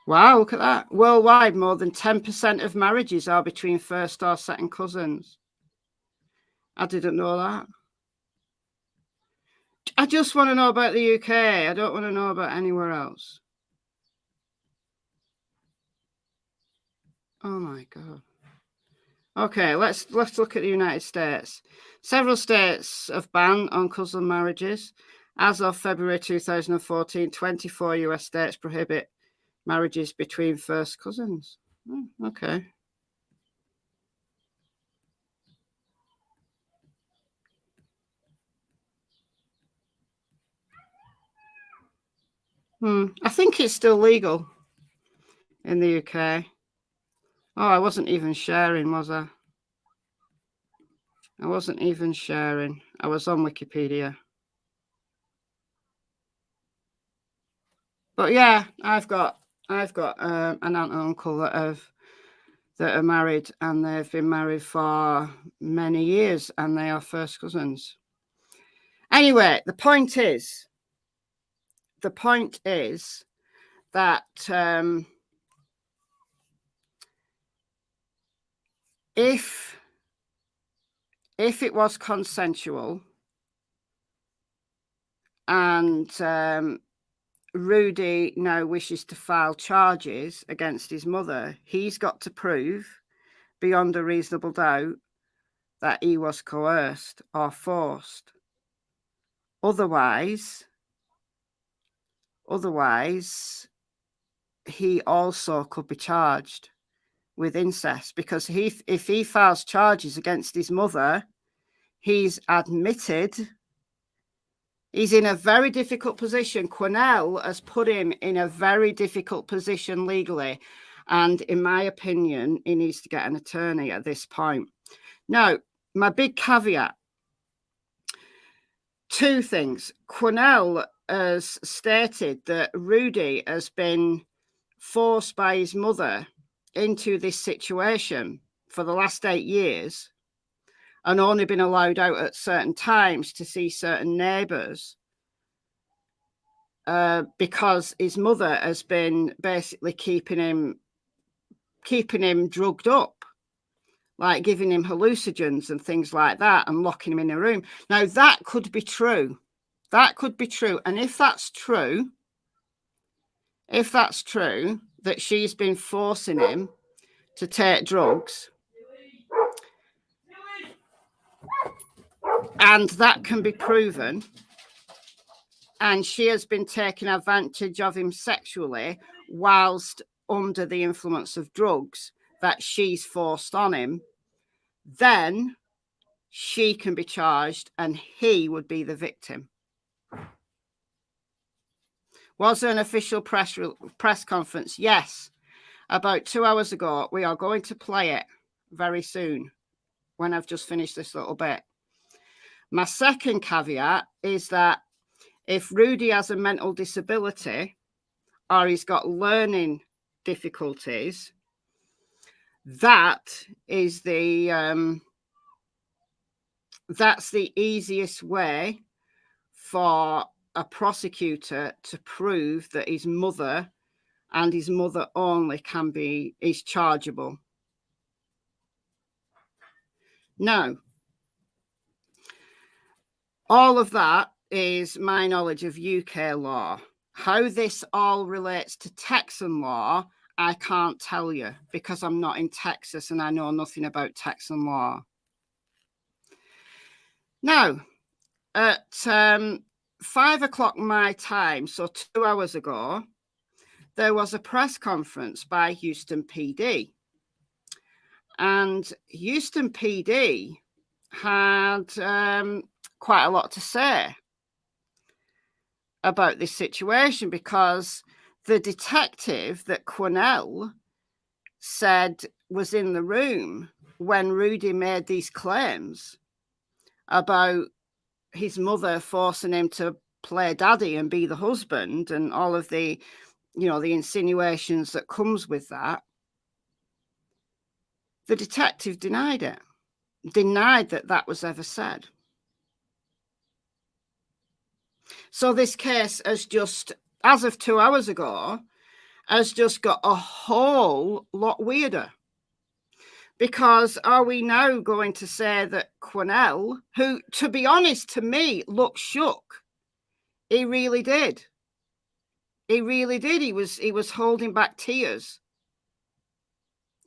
Wow, look at that. Worldwide, more than 10% of marriages are between first or second cousins. I didn't know that. I just want to know about the UK. I don't want to know about anywhere else. Oh my God. Okay, let's look at the United States. Several states have banned on cousin marriages. As of February 2014, 24 US states prohibit marriages between first cousins. Oh, okay. I think it's still legal in the UK. Oh, I wasn't even sharing, was I? I wasn't even sharing. I was on Wikipedia. But yeah, I've got an aunt and uncle that are married, and they've been married for many years, and they are first cousins. Anyway, the point is that if it was consensual and Rudy now wishes to file charges against his mother, he's got to prove beyond a reasonable doubt that he was coerced or forced. Otherwise, he also could be charged with incest, because if he files charges against his mother, he's admitted. He's in a very difficult position. Quanell has put him in a very difficult position legally. And in my opinion, he needs to get an attorney at this point. Now, my big caveat, two things. Quanell has stated that Rudy has been forced by his mother into this situation for the last 8 years, and only been allowed out at certain times to see certain neighbours, because his mother has been basically keeping him drugged up, like giving him hallucinogens and things like that, and locking him in a room. Now, that could be true. That could be true. And if that's true, that she's been forcing him to take drugs, and that can be proven, and she has been taking advantage of him sexually whilst under the influence of drugs that she's forced on him, then she can be charged and he would be the victim. Was there an official press conference? Yes. About 2 hours ago. We are going to play it very soon when I've just finished this little bit. My second caveat is that if Rudy has a mental disability, or he's got learning difficulties, that is that's the easiest way for a prosecutor to prove that his mother and his mother only is chargeable. Now, all of that is my knowledge of UK law. How this all relates to Texan law, I can't tell you because I'm not in Texas and I know nothing about Texan law. Now, at 5 o'clock my time, so 2 hours ago, there was a press conference by Houston PD. And Houston PD had quite a lot to say about this situation, because the detective that Quanell said was in the room when Rudy made these claims about his mother forcing him to play daddy and be the husband and all of the, the insinuations that comes with that. The detective denied it, denied that that was ever said. So this case has just, as of 2 hours ago, has just got a whole lot weirder. Because are we now going to say that Quanell, who, to be honest, to me, looked shook? He really did. He really did. He was holding back tears.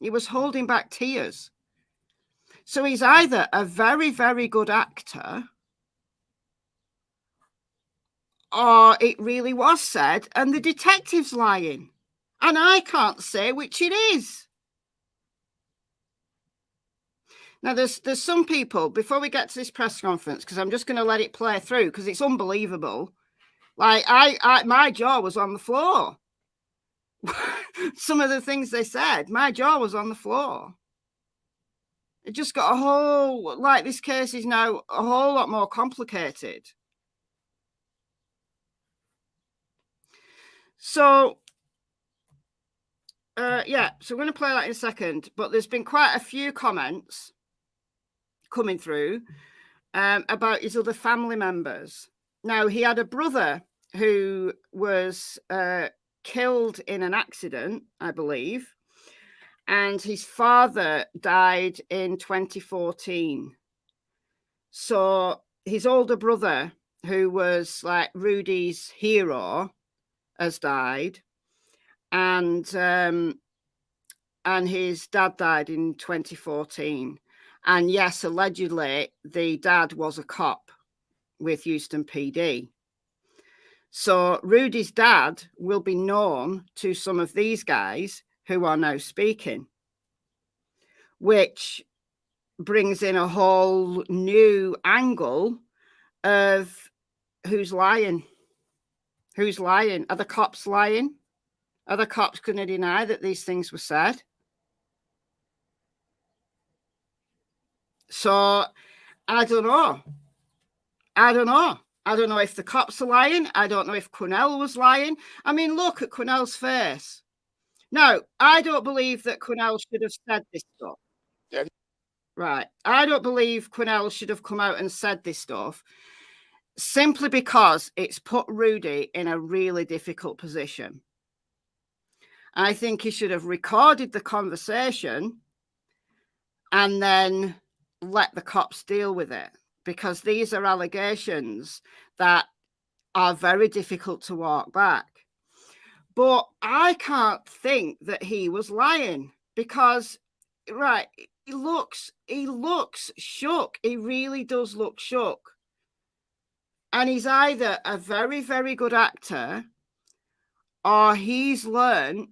He was holding back tears. So he's either a very, very good actor, or it really was said and the detective's lying. And I can't say which it is. Now, there's some people, before we get to this press conference, because I'm just going to let it play through, because it's unbelievable. Like, my jaw was on the floor. Some of the things they said, my jaw was on the floor. It just got this case is now a whole lot more complicated. So, yeah, so we're going to play that in a second, but there's been quite a few comments coming through about his other family members. Now, he had a brother who was killed in an accident, I believe, and his father died in 2014. So his older brother, who was like Rudy's hero, has died, and his dad died in 2014. And yes, allegedly, the dad was a cop with Houston PD. So Rudy's dad will be known to some of these guys who are now speaking, which brings in a whole new angle of who's lying. Who's lying? Are the cops lying? Are the cops going to deny that these things were said? So I don't know. I don't know if the cops are lying. I don't know if Quanell was lying. I mean, look at Quanell's face. No, I don't believe that Quanell should have said this stuff. Yeah. Right. I don't believe Quanell should have come out and said this stuff, simply because it's put Rudy in a really difficult position. I think he should have recorded the conversation and then let the cops deal with it, because these are allegations that are very difficult to walk back. But I can't think that he was lying, because, right, he looks shook. He really does look shook. And he's either a very, very good actor, or he's learned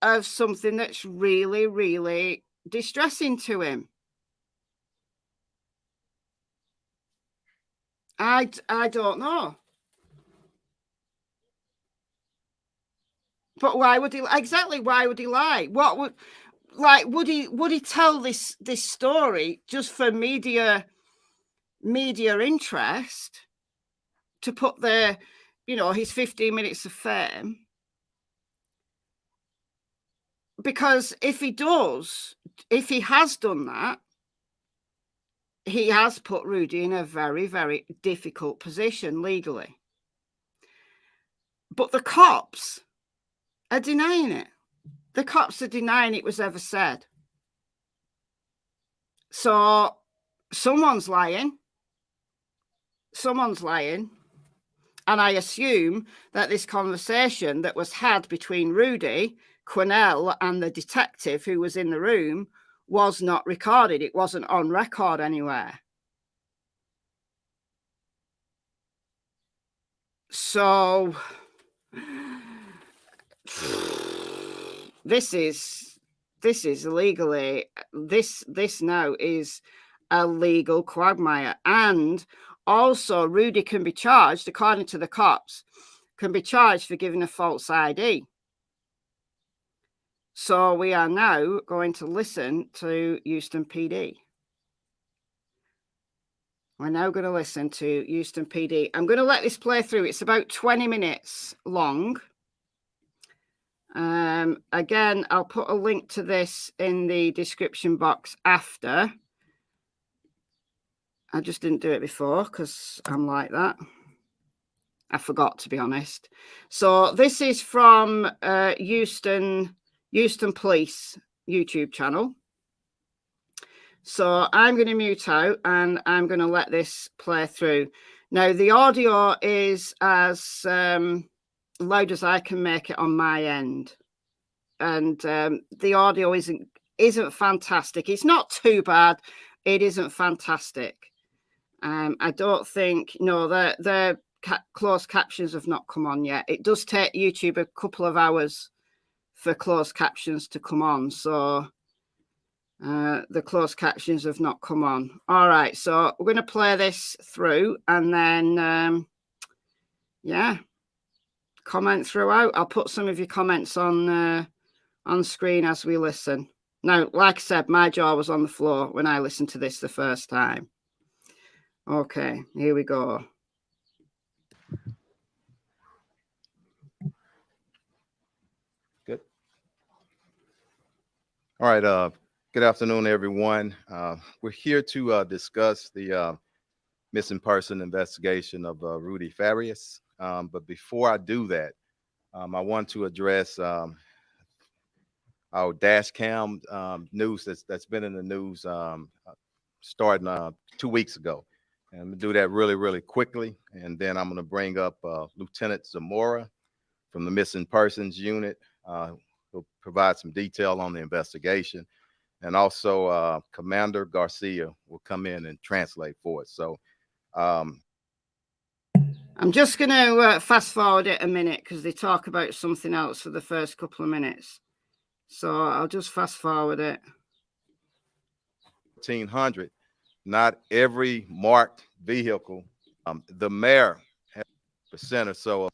of something that's really, really distressing to him. I don't know. But why would he? Exactly, why would he lie? What would he tell this story just for media interest, to put his 15 minutes of fame? because if he has done that, he has put Rudy in a very, very difficult position legally. But the cops are denying it. The cops are denying it was ever said. So someone's lying. Someone's lying. And I assume that this conversation that was had between Rudy, Quanell, and the detective who was in the room was not recorded. It wasn't on record anywhere. So this is legally, this now is a legal quagmire. And also Rudy can be charged, according to the cops, can be charged for giving a false ID. So we are now going to listen to Houston PD. We're now going to listen to Houston PD. I'm going to let this play through. It's about 20 minutes long. Again, I'll put a link to this in the description box after. I just didn't do it before because I'm like that. I forgot, to be honest. So this is from Houston Police YouTube channel. So I'm going to mute out and I'm going to let this play through. Now, the audio is as loud as I can make it on my end. And the audio isn't fantastic. It's not too bad. It isn't fantastic. I don't think, no, the closed captions have not come on yet. It does take YouTube a couple of hours for closed captions to come on. So the closed captions have not come on. All right, so we're going to play this through and then, yeah, comment throughout. I'll put some of your comments on screen as we listen. Now, like I said, my jaw was on the floor when I listened to this the first time. Okay, here we go. Good. All right. Good afternoon, everyone. We're here to discuss the missing person investigation of Rudy Farias. But before I do that, I want to address our dash cam news that's been in the news starting 2 weeks ago. And I'm gonna do that really, really quickly. And then I'm gonna bring up Lieutenant Zamora from the Missing Persons Unit, who'll provide some detail on the investigation. And also Commander Garcia will come in and translate for us. So I'm just going to fast forward it a minute because they talk about something else for the first couple of minutes. So I'll just fast forward it. 1,400, not every marked vehicle. The mayor has a percent or so.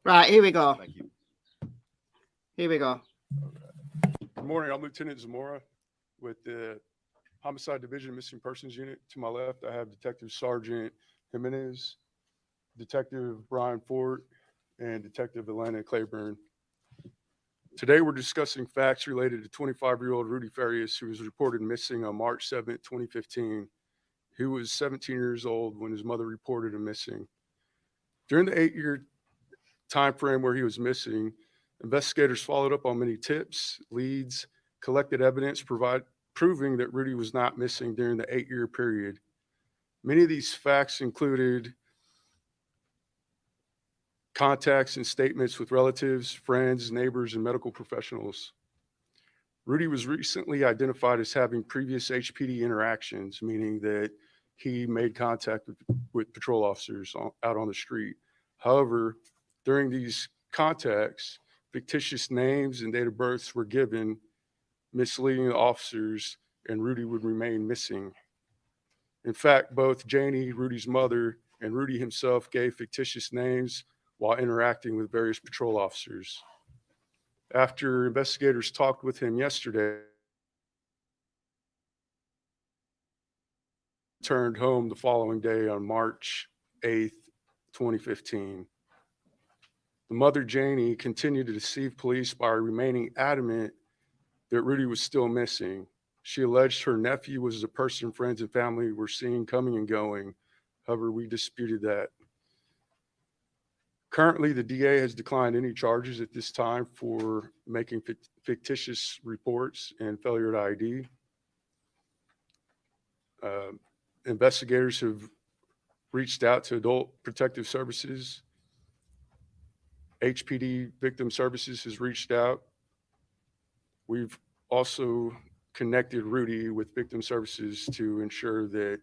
Right, here we go. Thank you. Here we go. Good morning. I'm Lieutenant Zamora with the Homicide Division Missing Persons Unit. To my left, I have Detective Sergeant Jimenez, Detective Brian Ford, and Detective Atlanta Claiborne. Today, we're discussing facts related to 25-year-old Rudy Farias, who was reported missing on March 7, 2015. He was 17 years old when his mother reported him missing. During the 8-year time frame where he was missing, investigators followed up on many tips, leads, collected evidence proving that Rudy was not missing during the 8-year period. Many of these facts included contacts and statements with relatives, friends, neighbors, and medical professionals. Rudy was recently identified as having previous HPD interactions, meaning that he made contact with patrol officers out on the street. However, during these contacts, fictitious names and date of births were given, misleading the officers, and Rudy would remain missing. In fact, both Janie, Rudy's mother, and Rudy himself gave fictitious names while interacting with various patrol officers. After investigators talked with him yesterday, he returned home the following day on March 8th, 2015. The mother, Janie, continued to deceive police by remaining adamant that Rudy was still missing. She alleged her nephew was a person friends and family were seen coming and going. However, we disputed that. Currently, the DA has declined any charges at this time for making fictitious reports and failure to ID. Investigators have reached out to Adult Protective Services. HPD Victim Services has reached out. We've also connected Rudy with Victim Services to ensure that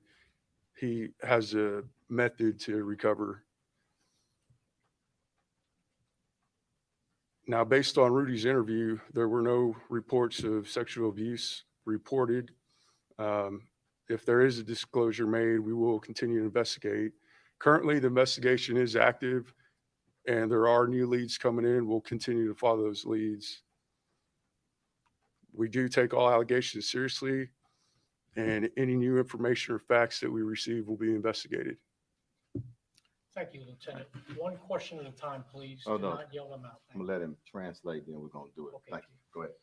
he has a method to recover. Now, based on Rudy's interview, there were no reports of sexual abuse reported. If there is a disclosure made, we will continue to investigate. Currently, the investigation is active and there are new leads coming in. We'll continue to follow those leads. We do take all allegations seriously, and any new information or facts that we receive will be investigated. Thank you, Lieutenant. One question at a time, please. Oh, Do no. not yell them out. I'm gonna let him translate, then we're gonna do it. Okay. Thank you. Go ahead.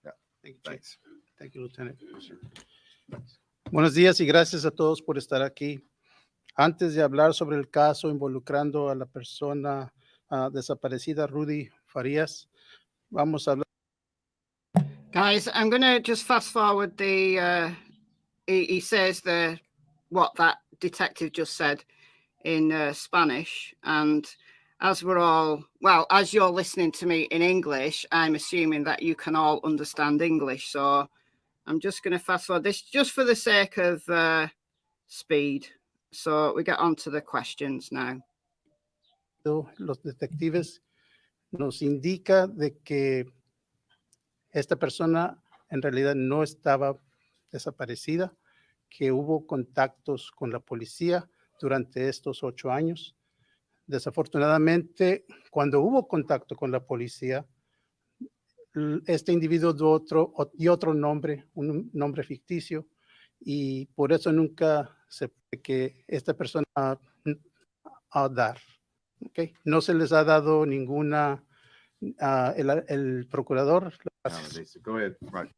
Yeah, Thank you, thanks. Thank you, Lieutenant. Buenos días y gracias a todos por estar aquí. Antes de hablar sobre el caso involucrando a la persona desaparecida Rudy Farias, vamos a hablar. Guys, I'm going to just fast forward the, he says what that detective just said in Spanish. And as we're all, well, as you're listening to me in English, I'm assuming that you can all understand English. So I'm just going to fast forward this just for the sake of speed. So we get on to the questions now. Los detectives nos indica de que esta persona en realidad no estaba desaparecida, que hubo contactos con la policía durante estos 8 años. Desafortunadamente, cuando hubo contacto con la policía, este individuo dio otro nombre, un nombre ficticio, y por eso nunca se puede que esta persona a dar. Okay. No se les ha dado ninguna, el procurador. Go ahead. Right.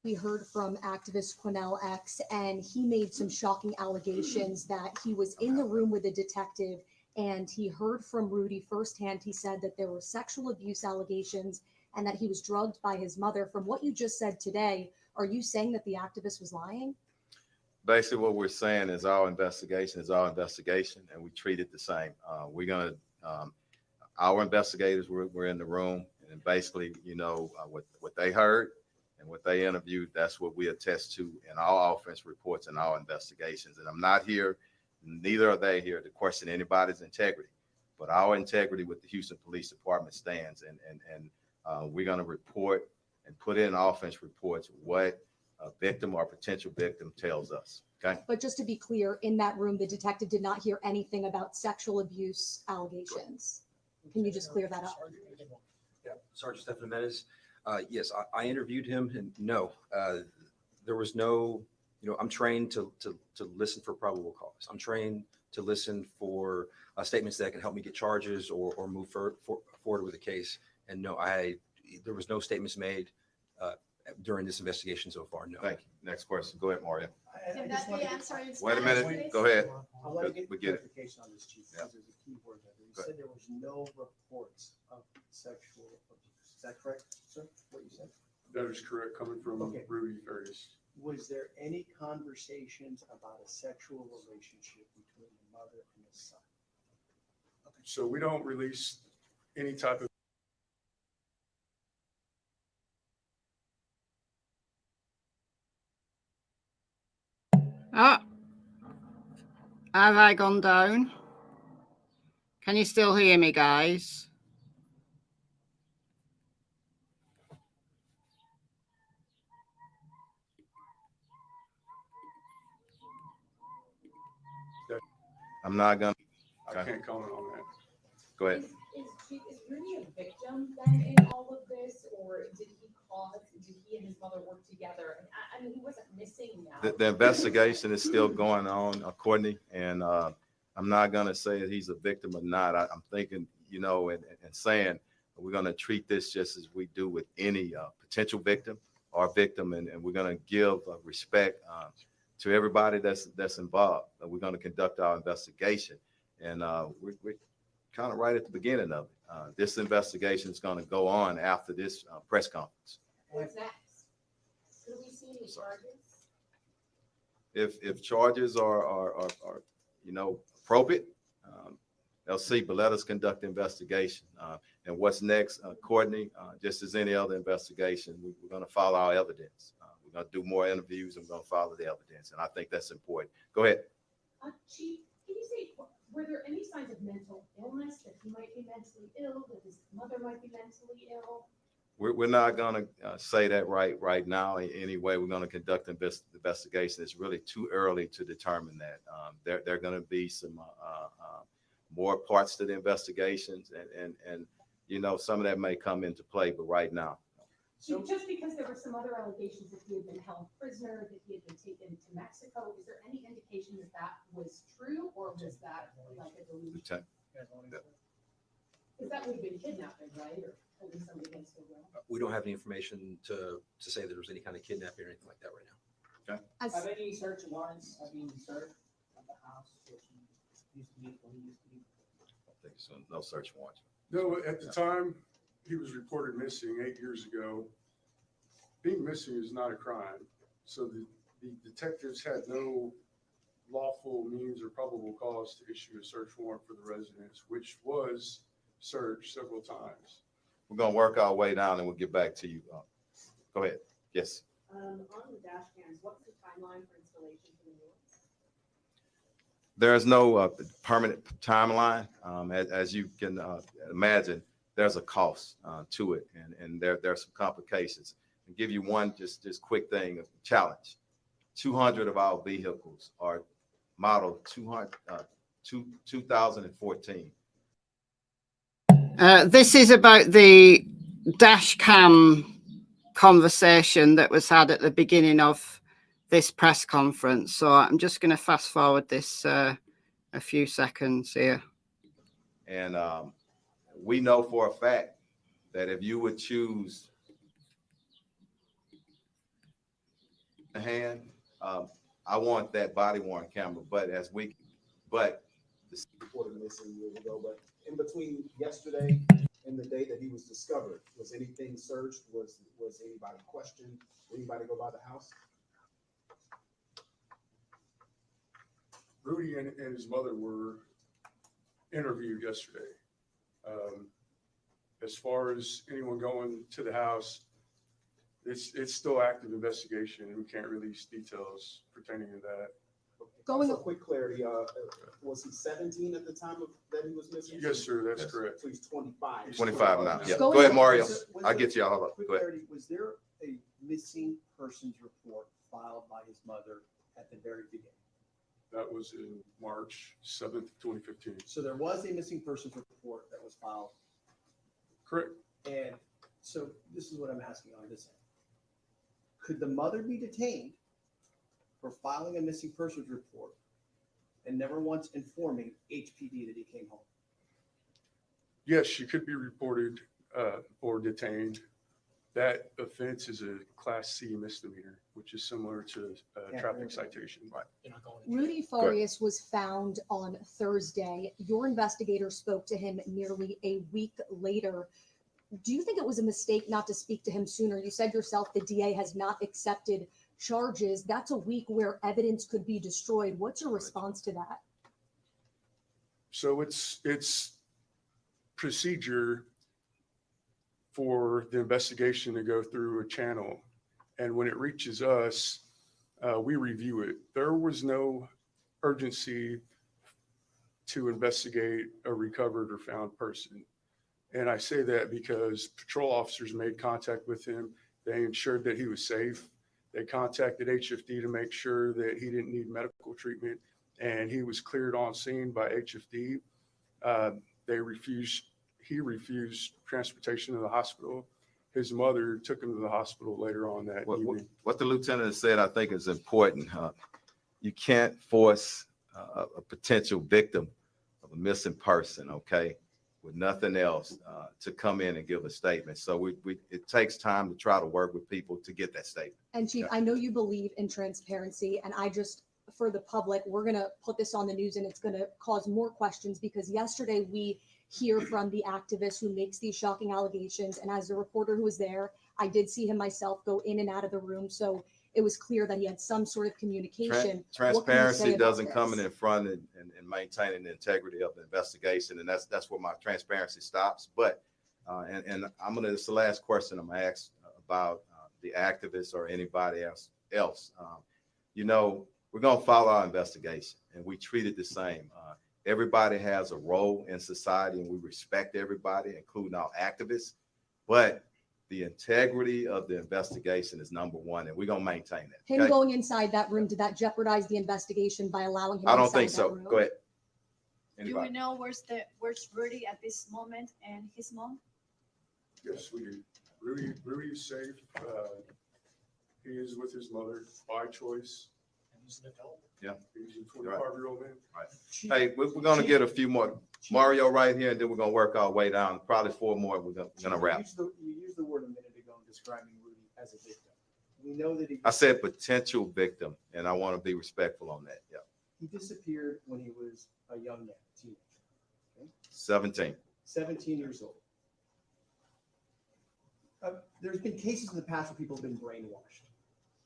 We heard from activist Cornell X, and he made some shocking allegations that he was in the room with a detective and he heard from Rudy firsthand. He said that there were sexual abuse allegations and that he was drugged by his mother. From what you just said today, are you saying that the activist was lying? Basically, what we're saying is our investigation is our investigation, and we treat it the same. We're going to, our investigators were in the room, and basically, you know, what they heard and what they interviewed, that's what we attest to in our offense reports and our investigations. And I'm not here, neither are they here to question anybody's integrity, but our integrity with the Houston Police Department stands, and we're going to report and put in offense reports what a victim or potential victim tells us. Okay. But just to be clear, in that room, the detective did not hear anything about sexual abuse allegations. Can you just clear that up? Yeah, Sergeant Stephen Menes. Yes, I interviewed him, and no, there was no, you know, I'm trained to listen for probable cause. I'm trained to listen for statements that can help me get charges or move forward with the case. And no, there was no statements made during this investigation so far. No. Thank you. Next question. Go ahead, Mario. Can that be answered in Wait a Spanish, minute. please? Go ahead. I want to get We get it. clarification on this, Chief, Yeah. because there's a key word there. You Go said there was no reports of sexual abuse. Is that correct, sir? What you said? That is correct, coming from Okay. Rudy Farias. Was there any conversations about a sexual relationship between the mother and the son? So we don't release any type of Oh, have I gone down? Can you still hear me, guys? I'm not going to. I can't comment on that. Go ahead. Is Rudy a victim then in all of this, or did he and his mother work together? I mean, he wasn't missing now. The investigation is still going on, Courtney, and I'm not going to say that he's a victim or not. I'm thinking you know, and saying we're going to treat this just as we do with any potential victim or victim, and we're going to give respect to everybody that's involved. We're going to conduct our investigation, and we're kind of right at the beginning of it. This investigation is going to go on after this press conference. What's next? Could we see any charges? If charges are you know, appropriate, they'll see, but let us conduct the investigation. And what's next, Courtney, just as any other investigation, we're going to follow our evidence. We're going to do more interviews, and we're going to follow the evidence. And I think that's important. Go ahead. Chief, can you say, were there any signs of mental illness, that he might be mentally ill, that his mother might be mentally ill? We're not going to say that right now. Anyway, we're going to conduct the investigation. It's really too early to determine that. There are going to be some more parts to the investigations, and you know, some of that may come into play, but right now. So just because there were some other allegations that he had been held prisoner, that he had been taken to Mexico, is there any indication that that was true, or was that like a delusion? Because that would have been kidnapping, right? Or holding somebody against their will. We don't have any information to say that there was any kind of kidnapping or anything like that right now. Okay. Have any search warrants have been served at the house, which used to be, or he used to be? I think so. No search warrants. No, at the time he was reported missing 8 years ago. Being missing is not a crime. So the detectives had no lawful means or probable cause to issue a search warrant for the residence, which was searched several times. We're going to work our way down, and we'll get back to you. Go ahead. Yes. On the dash cams, what's the timeline for installation for the new ones? There's no permanent timeline. As you can imagine, there's a cost to it, and there are some complications. I'll give you one just quick thing, a challenge. 200 of our vehicles are modeled 2014. This is about the dash cam conversation that was had at the beginning of this press conference. So I'm just going to fast forward this a few seconds here. And we know for a fact that if you would choose a hand, I want that body worn camera, but the reported missing years ago, but in between yesterday and the day that he was discovered, was anything searched? Was anybody questioned? Anybody go by the house? Rudy and his mother were interviewed yesterday. As far as anyone going to the house, it's still active investigation, and we can't release details pertaining to that. Going for quick clarity, was he 17 at the time that he was missing? Yes, sir, that's correct. So he's 25. He's 25 now. Yeah. Go ahead, Mario. I'll get you all up. Quick Go ahead. clarity, was there a missing persons report filed by his mother at the very beginning? That was in March 7th, 2015. So there was a missing persons report that was filed. Correct. And so this is what I'm asking on this end. Could the mother be detained for filing a missing persons report and never once informing HPD that he came home? Yes, she could be reported or detained. That offense is a Class C misdemeanor, which is similar to a traffic citation. Right. Rudy Farias was found on Thursday. Your investigator spoke to him nearly a week later. Do you think it was a mistake not to speak to him sooner? You said yourself the DA has not accepted charges. That's a week where evidence could be destroyed. What's your response to that? So it's procedure for the investigation to go through a channel, and when it reaches us, we review it. There was no urgency to investigate a recovered or found person. And I say that because patrol officers made contact with him. They ensured that he was safe. They contacted HFD to make sure that he didn't need medical treatment, and he was cleared on scene by HFD. He refused transportation to the hospital. His mother took him to the hospital later on that evening. What the lieutenant said, I think, is important. You can't force a potential victim of a missing person, okay, with nothing else to come in and give a statement. So it takes time to try to work with people to get that statement. And Chief, I know you believe in transparency, and I just, for the public, we're going to put this on the news and it's going to cause more questions because yesterday we hear from the activist who makes these shocking allegations. And as a reporter who was there, I did see him myself go in and out of the room. So it was clear that he had some sort of communication. Transparency doesn't come in front and maintaining the integrity of the investigation. And that's where my transparency stops. But, and it's the last question I'm gonna ask about the activists or anybody else. You know, we're gonna follow our investigation and we treat it the same. Everybody has a role in society and we respect everybody, including our activists, but the integrity of the investigation is number one, and we're gonna maintain that. Him going inside that room, did that jeopardize the investigation by allowing him? I don't think so. Go ahead. Do we know where's Rudy at this moment and his mom? Yes, we do. Rudy's safe. He is with his mother by choice. And he's an adult. Yeah. He's a 25-year-old man. Right. Hey, we're gonna get a few more. Mario right here, and then we're gonna work our way down. Probably 4 more. We're gonna wrap. You used the word a minute ago in describing Rudy as a victim. We know that I said potential victim, and I want to be respectful on that. Yeah. he disappeared when he was a young man, teenager. Okay? 17. 17 years old. There's been cases in the past where people have been brainwashed,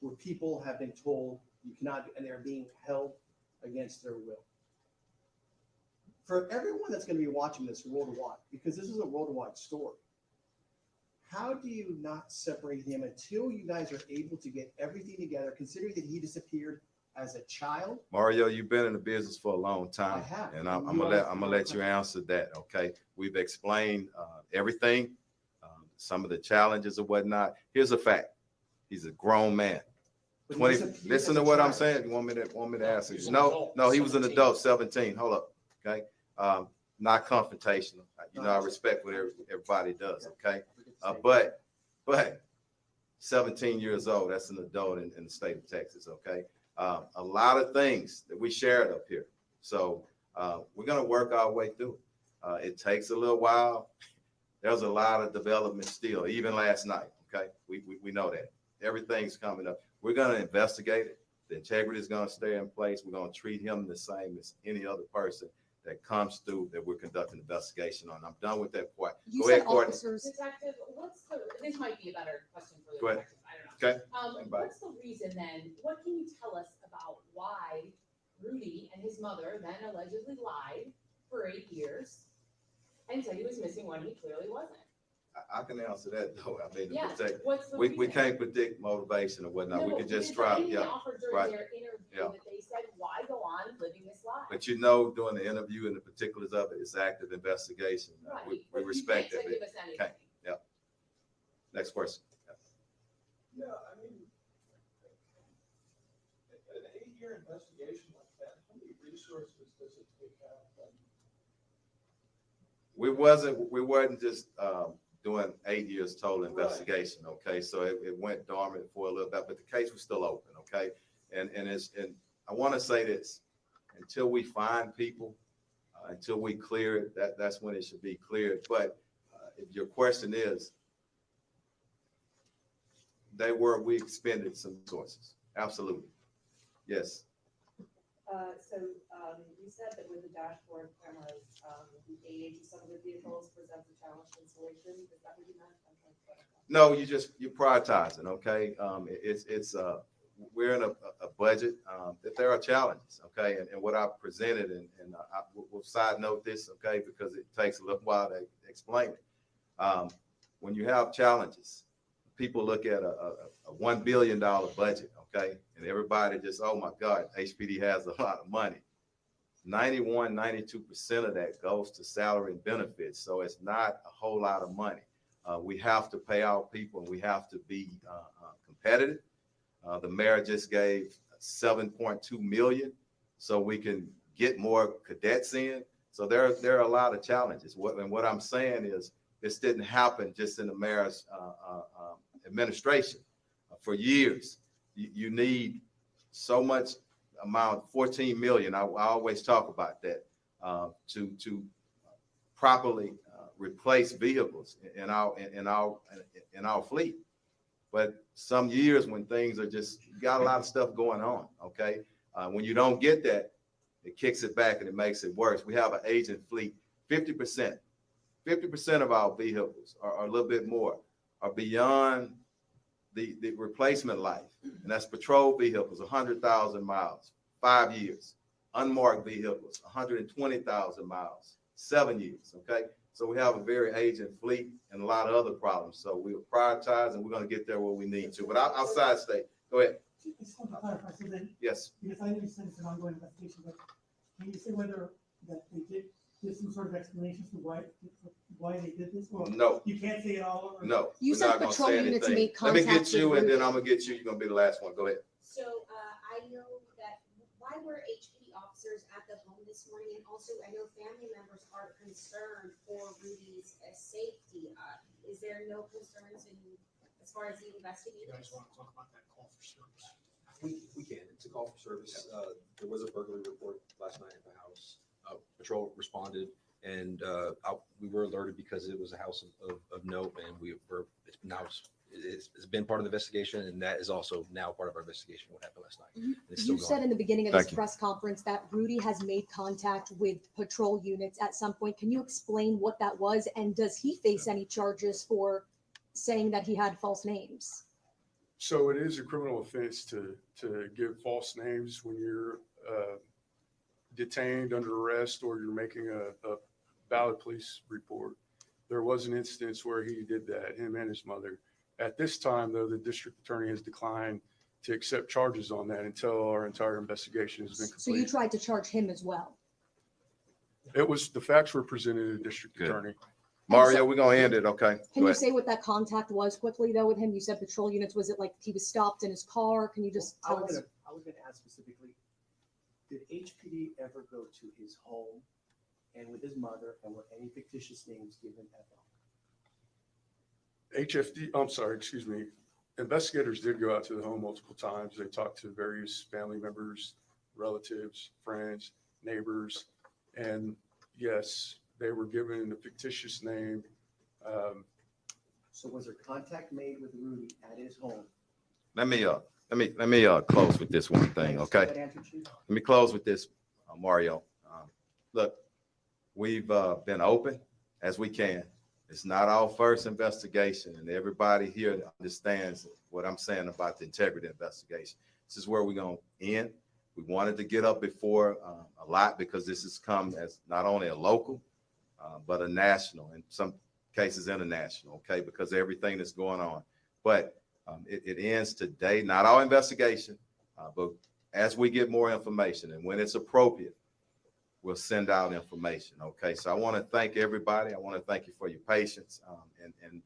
where people have been told you cannot, and they're being held against their will. For everyone that's going to be watching this worldwide, because this is a worldwide story, how do you not separate him until you guys are able to get everything together, considering that he disappeared as a child? Mario, you've been in the business for a long time, I have. and I'm gonna let you answer that. Okay, we've explained everything, some of the challenges or whatnot. Here's a fact: he's a grown man. 20. Listen to what I'm saying. You want me to answer? No, he was an adult, 17. Hold up, okay. Not confrontational. You know, I respect what everybody does. Okay, but 17 years old. That's an adult in the state of Texas. Okay. A lot of things that we shared up here. So we're going to work our way through it. It takes a little while. There's a lot of development still, even last night. Okay. We know that everything's coming up. We're going to investigate it. The integrity is going to stay in place. We're going to treat him the same as any other person that comes through that we're conducting an investigation on. I'm done with that part. Go ahead, Courtney. Detective, this might be a better question for the Go ahead. detectives. I don't know. What's the reason then? What can you tell us about why Rudy and his mother then allegedly lied for 8 years and said he was missing when he clearly wasn't? I can answer that though. I mean, Yeah. what's the we can't predict motivation or whatnot. No, we can just because try. they Yeah, offered during right. their interview Yeah. that they said, why go on living this life? But you know, during the interview and the particulars of it, it's active investigation. Right. We But you respect can't that. give us anything. Okay. Yeah. Next question. Yeah, I mean, an 8-year investigation like that, how many resources does it take out? We wasn't just doing 8 years total investigation. Okay, so it went dormant for a little bit, but the case was still open. Okay, and I want to say this: until we find people, until we clear it, that's when it should be cleared. But if your question is, we expended some resources. Absolutely, yes. So you said that with the dashboard cameras, the age of some of the vehicles presents a challenge to installation. Is that what you meant? No, you're prioritizing. Okay, we're in a budget. If there are challenges, okay, and what I presented, and we'll side note this, okay, because it takes a little while to explain it. When you have challenges, people look at a $1 billion budget, okay, and everybody just, oh my God, HPD has a lot of money. 92% of that goes to salary and benefits, so it's not a whole lot of money. We have to pay our people, and we have to be competitive. The mayor just gave $7.2 million so we can get more cadets in. So there are a lot of challenges. What I'm saying is this didn't happen just in the mayor's administration. For years, you need so much amount, 14 million. I always talk about that to properly replace vehicles in our fleet. But some years when things are just got a lot of stuff going on, okay, when you don't get that, it kicks it back and it makes it worse. We have an aging fleet. 50% of our vehicles are a little bit more are beyond the replacement life, and that's patrol vehicles, 100,000 miles, 5 years. Unmarked vehicles, 120,000 miles, 7 years. Okay, so we have a very aging fleet and a lot of other problems. So we'll prioritize, and we're going to get there where we need to. But outside state, go ahead. Just want to clarify, so then, Yes. because I know you said it's an ongoing investigation, but can you say whether that they did give some sort of explanation to why they did this? Or No. you can't say it all? Or? No. You we're said not gonna patrol say units anything. made Let me contact get you, with and then Rudy. I'm gonna get you. You're gonna be the last one. Go ahead. So I know that, why were HPD officers at the home this morning? And also, I know family members are concerned for Rudy's safety. Is there no concerns as far as the You investigators? guys want to talk about that call for service? We can. It's a call for service. There was a burglary report last night at the house. Patrol responded, and we were alerted because it was a house of note, and it's been part of the investigation, and that is also now part of our investigation. What happened last night? It's still You said going. in the beginning of Thank this you. press conference that Rudy has made contact with patrol units at some point. Can you explain what that was? And does he face any charges for saying that he had false names? So it is a criminal offense to give false names when you're detained under arrest or you're making a valid police report. There was an instance where he did that, him and his mother. At this time, though, the district attorney has declined to accept charges on that until our entire investigation has been So you complete. tried to charge him as well. The facts were presented to the district Good. attorney. Mario, we're gonna end it. Okay. Can Go you ahead. say what that contact was quickly though with him? You said patrol units. Was it like he was stopped in his car? Can you just I tell was us? gonna ask specifically, did HPD ever go to his home and with his mother, and were any fictitious names given at the home? HFD, I'm sorry, excuse me. Investigators did go out to the home multiple times. They talked to various family members, relatives, friends, neighbors, and yes, they were given a fictitious name. So was there contact made with Rudy at his home? Let me close with this one thing. Okay. That answer, Chief? Let me close with this, Mario. Look, we've been open as we can. It's not our first investigation, and everybody here understands what I'm saying about the integrity investigation. This is where we're going to end. We wanted to get up before a lot because this has come as not only a local, but a national, in some cases international, okay, because of everything that's going on. But it ends today, not our investigation, but as we get more information and when it's appropriate, we'll send out information. Okay. So I want to thank everybody. I want to thank you for your patience and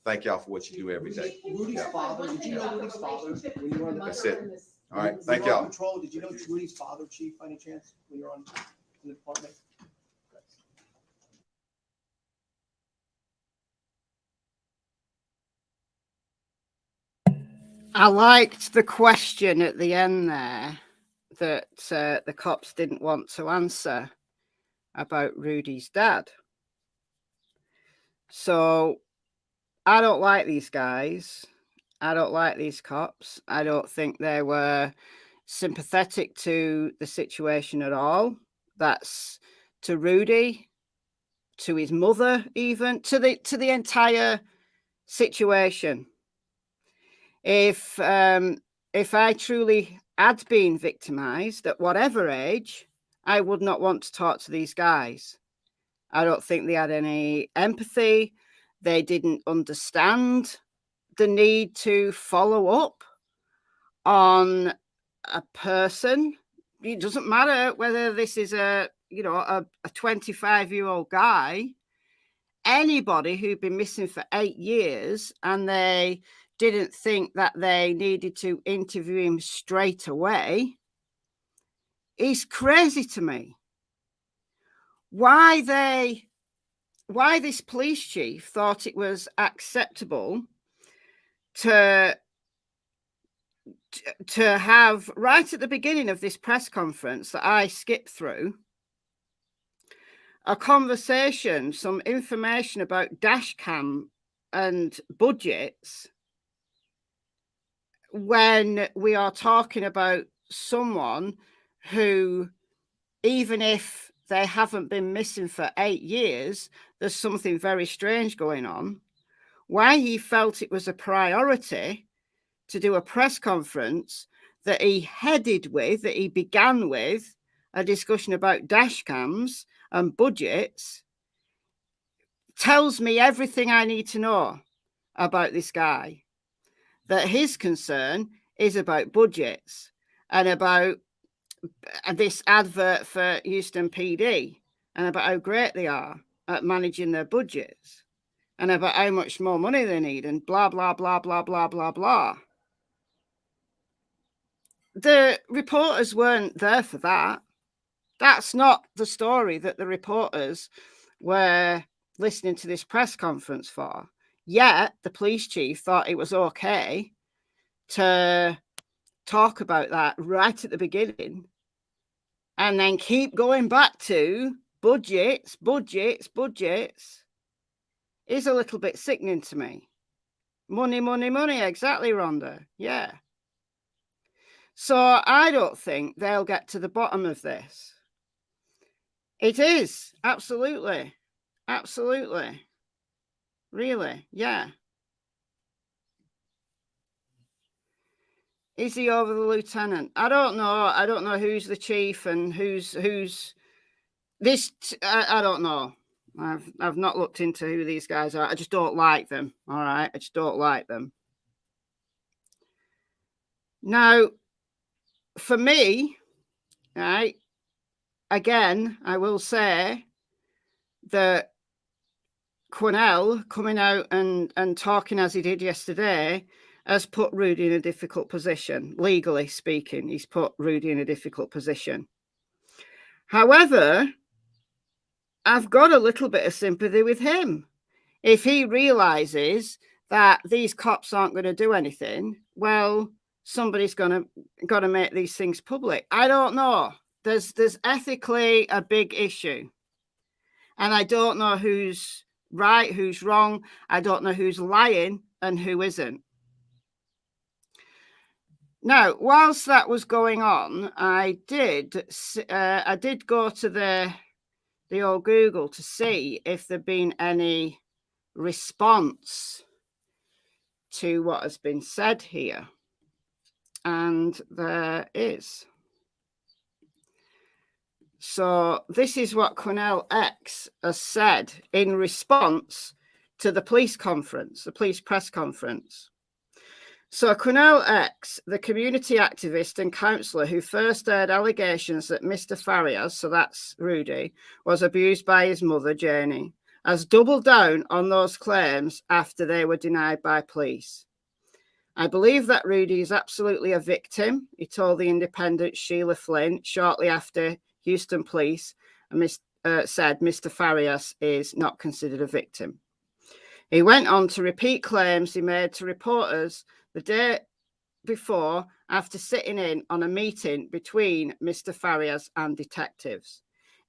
thank y'all for what you do every day. Rudy's father, did you know Rudy's father when you were on the That's it. All right. When Thank you were on y'all. Patrol, did you know Rudy's father, Chief, by any chance, when you're on in the department? I liked the question at the end there that the cops didn't want to answer about Rudy's dad. So I don't like these guys. I don't like these cops. I don't think they were sympathetic to the situation at all. That's to Rudy, to his mother, even to the entire situation. If I truly had been victimized at whatever age, I would not want to talk to these guys. I don't think they had any empathy. They didn't understand the need to follow up on a person. It doesn't matter whether this is a 25-year-old guy, anybody who'd been missing for 8 years and they didn't think that they needed to interview him straight away is crazy to me. Why this police chief thought it was acceptable to have right at the beginning of this press conference that I skipped through, a conversation, some information about dash cam and budgets when we are talking about someone who, even if they haven't been missing for 8 years, there's something very strange going on. Why he felt it was a priority to do a press conference that he headed with, that he began with a discussion about dash cams and budgets, tells me everything I need to know about this guy. That his concern is about budgets and about this advert for Houston PD and about how great they are at managing their budgets and about how much more money they need and blah, blah, blah, blah, blah, blah, blah. The reporters weren't there for that. That's not the story that the reporters were listening to this press conference for. Yet the police chief thought it was okay to talk about that right at the beginning and then keep going back to budgets, budgets, budgets is a little bit sickening to me. Money, money, money. Exactly, Rhonda. Yeah. So I don't think they'll get to the bottom of this. It is. Absolutely. Absolutely. Really. Yeah. Is he over the lieutenant? I don't know. I don't know who's the chief and who's this. I don't know. I've not looked into who these guys are. I just don't like them. All right. I just don't like them. Now, for me, right, again, I will say that Quanell coming out and talking as he did yesterday has put Rudy in a difficult position. Legally speaking, he's put Rudy in a difficult position. However, I've got a little bit of sympathy with him. If he realizes that these cops aren't going to do anything, well, somebody's got to make these things public. I don't know. There's ethically a big issue. And I don't know who's right, who's wrong. I don't know who's lying and who isn't. Now, whilst that was going on, I did go to the old Google to see if there'd been any response to what has been said here. And there is. So this is what Cornell X has said in response to the police conference, the police press conference. So Cornell X, the community activist and counsellor who first heard allegations that Mr. Farias, so that's Rudy, was abused by his mother, Janie, has doubled down on those claims after they were denied by police. I believe that Rudy is absolutely a victim, he told the Independent Sheila Flynn shortly after Houston police said Mr. Farias is not considered a victim. He went on to repeat claims he made to reporters the day before after sitting in on a meeting between Mr. Farias and detectives.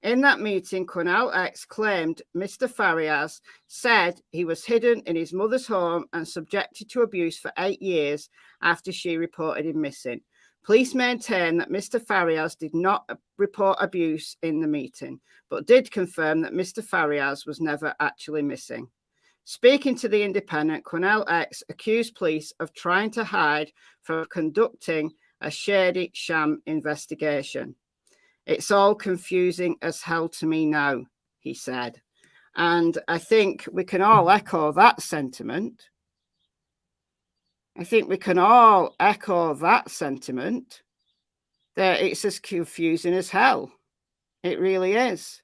In that meeting, Cornell X claimed Mr. Farias said he was hidden in his mother's home and subjected to abuse for 8 years after she reported him missing. Police maintain that Mr. Farias did not report abuse in the meeting, but did confirm that Mr. Farias was never actually missing. Speaking to the Independent, Cornell X accused police of trying to hide from conducting a shady sham investigation. It's all confusing as hell to me now, he said. And I think we can all echo that sentiment. I think we can all echo that sentiment that it's as confusing as hell. It really is.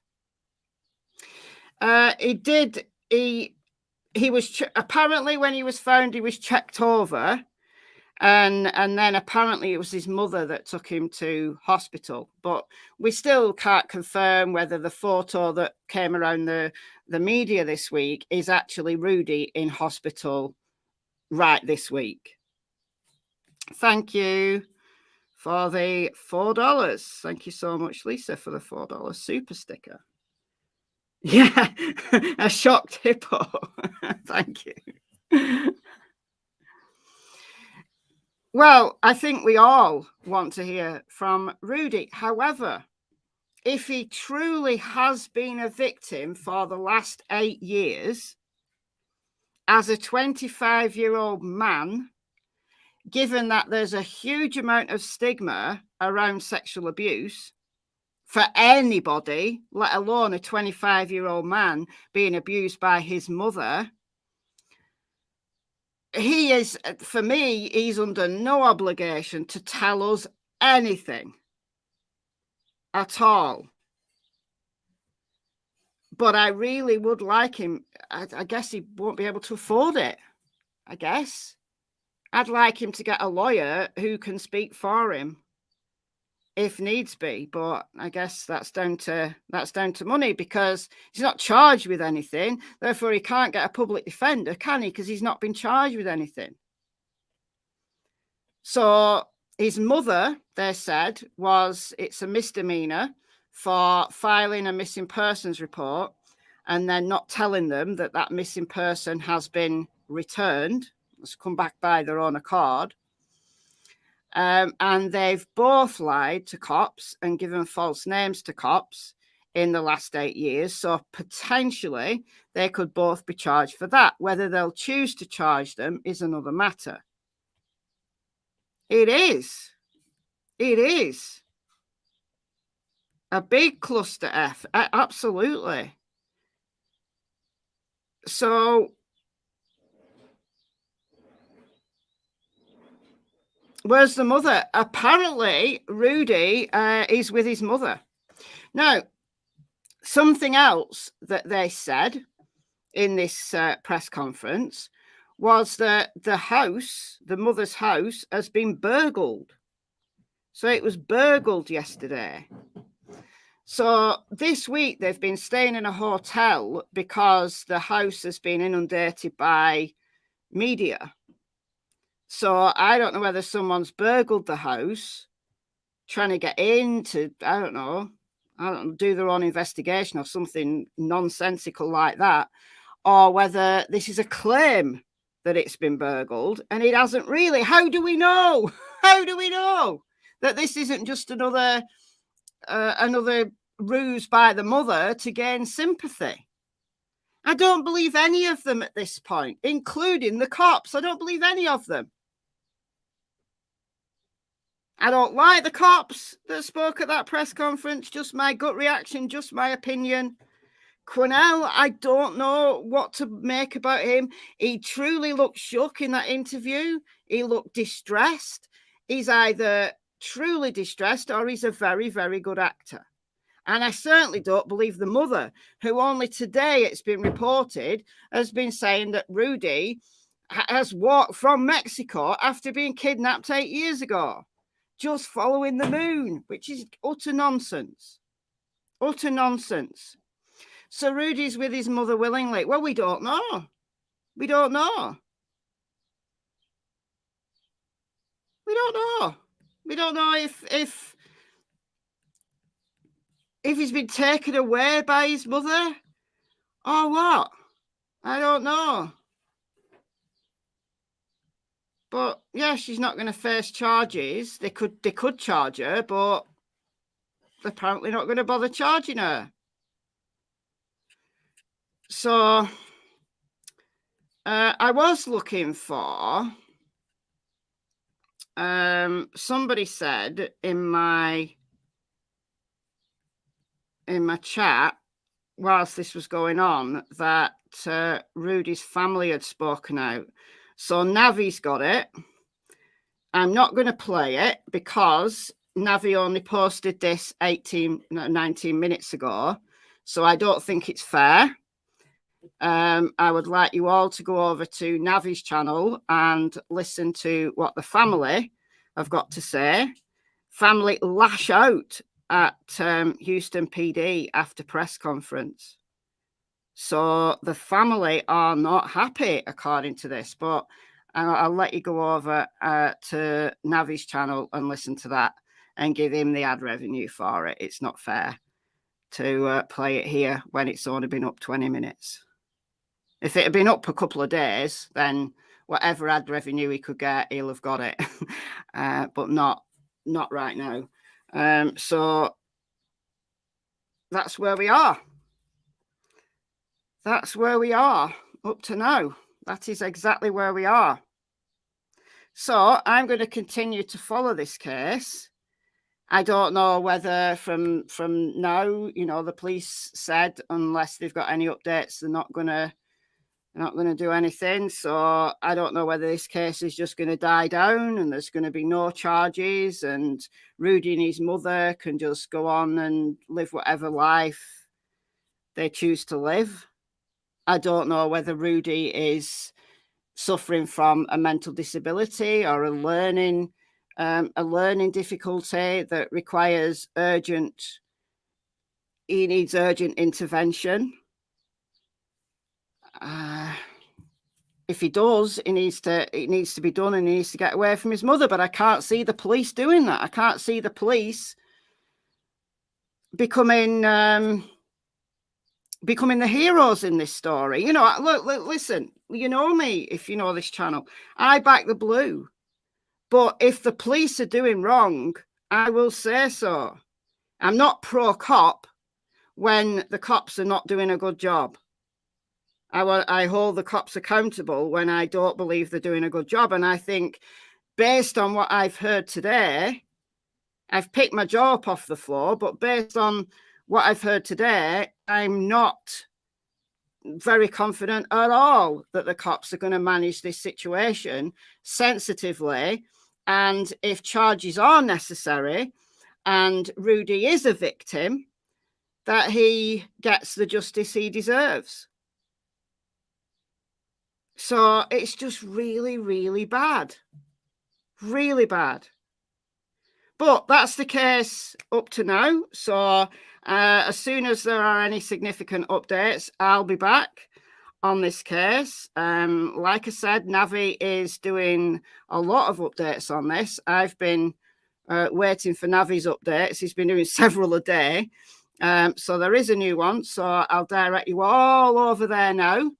He was apparently when he was found, he was checked over, and then apparently it was his mother that took him to hospital. But we still can't confirm whether the photo that came around the media this week is actually Rudy in hospital right this week. Thank you for the $4. Thank you so much, Lisa, for the $4 super sticker. Yeah, a shocked hippo. Thank you. Well, I think we all want to hear from Rudy. However, if he truly has been a victim for the last 8 years, as a 25-year-old man, given that there's a huge amount of stigma around sexual abuse for anybody, let alone a 25-year-old man being abused by his mother, he is, for me, he's under no obligation to tell us anything at all. But I really would like him. I guess he won't be able to afford it. I guess I'd like him to get a lawyer who can speak for him if needs be. But I guess that's down to money, because he's not charged with anything. Therefore, he can't get a public defender, can he? Because he's not been charged with anything. So his mother, they said, it's a misdemeanor for filing a missing persons report and then not telling them that that missing person has been returned. It's come back by their own accord. And they've both lied to cops and given false names to cops in the last 8 years. So potentially they could both be charged for that. Whether they'll choose to charge them is another matter. It is. It is a big cluster F. Absolutely. So where's the mother? Apparently, Rudy is with his mother. Now, something else that they said in this press conference was that the mother's house, has been burgled. So it was burgled yesterday. So this week they've been staying in a hotel because the house has been inundated by media. So I don't know whether someone's burgled the house, trying to get in to, I don't know, do their own investigation or something nonsensical like that, or whether this is a claim that it's been burgled and it hasn't really. How do we know? How do we know that this isn't just another ruse by the mother to gain sympathy? I don't believe any of them at this point, including the cops. I don't believe any of them. I don't like the cops that spoke at that press conference. Just my gut reaction, just my opinion. Quanell, I don't know what to make about him. He truly looked shook in that interview. He looked distressed. He's either truly distressed or he's a very, very good actor. And I certainly don't believe the mother, who only today, it's been reported, has been saying that Rudy has walked from Mexico after being kidnapped 8 years ago, just following the moon, which is utter nonsense. Utter nonsense. So Rudy's with his mother willingly. Well, we don't know. We don't know. We don't know. We don't know if he's been taken away by his mother or what. I don't know. But yeah, she's not going to face charges. They could charge her, but they're apparently not going to bother charging her. So I was looking for, somebody said in my chat whilst this was going on that Rudy's family had spoken out. So Navi's got it. I'm not going to play it because Navi only posted this 19 minutes ago. So I don't think it's fair. I would like you all to go over to Navi's channel and listen to what the family have got to say. Family lash out at Houston PD after press conference. So the family are not happy, according to this, but I'll let you go over to Navi's channel and listen to that and give him the ad revenue for it. It's not fair. to play it here when it's only been up 20 minutes. If it had been up a couple of days, then whatever ad revenue he could get, he'll have got it. But not right now. So that's where we are. That's where we are up to now. That is exactly where we are. So I'm going to continue to follow this case. I don't know whether from now, you know, the police said unless they've got any updates, they're not going to do anything. So I don't know whether this case is just going to die down and there's going to be no charges and Rudy and his mother can just go on and live whatever life they choose to live. I don't know whether Rudy is suffering from a mental disability or a learning difficulty that requires he needs urgent intervention. If he does, it needs to be done and he needs to get away from his mother. But I can't see the police doing that. I can't see the police becoming the heroes in this story. You know, look, listen, you know me, if you know this channel, I back the blue. But if the police are doing wrong, I will say so. I'm not pro-cop when the cops are not doing a good job. I hold the cops accountable when I don't believe they're doing a good job. And I think based on what I've heard today, I've picked my jaw up off the floor, but based on what I've heard today, I'm not very confident at all that the cops are going to manage this situation sensitively. And if charges are necessary and Rudy is a victim, that he gets the justice he deserves. So it's just really, really bad. Really bad. But that's the case up to now. So as soon as there are any significant updates, I'll be back on this case. Like I said, Navi is doing a lot of updates on this. I've been waiting for Navi's updates. He's been doing several a day. So there is a new one. So I'll direct you all over there now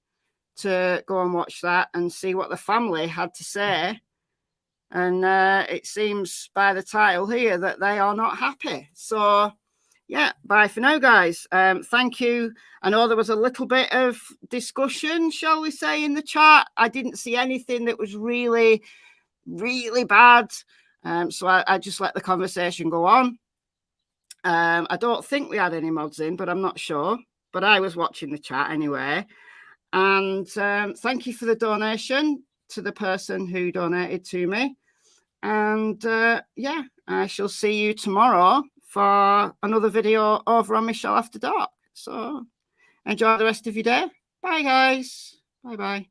to go and watch that and see what the family had to say. And it seems by the title here that they are not happy. So yeah, bye for now, guys. Thank you. I know there was a little bit of discussion, shall we say, in the chat. I didn't see anything that was really, really bad. So I just let the conversation go on. I don't think we had any mods in, but I'm not sure. But I was watching the chat anyway. And thank you for the donation to the person who donated to me. And yeah, I shall see you tomorrow for another video over on Michelle After Dark. So enjoy the rest of your day. Bye, guys. Bye-bye.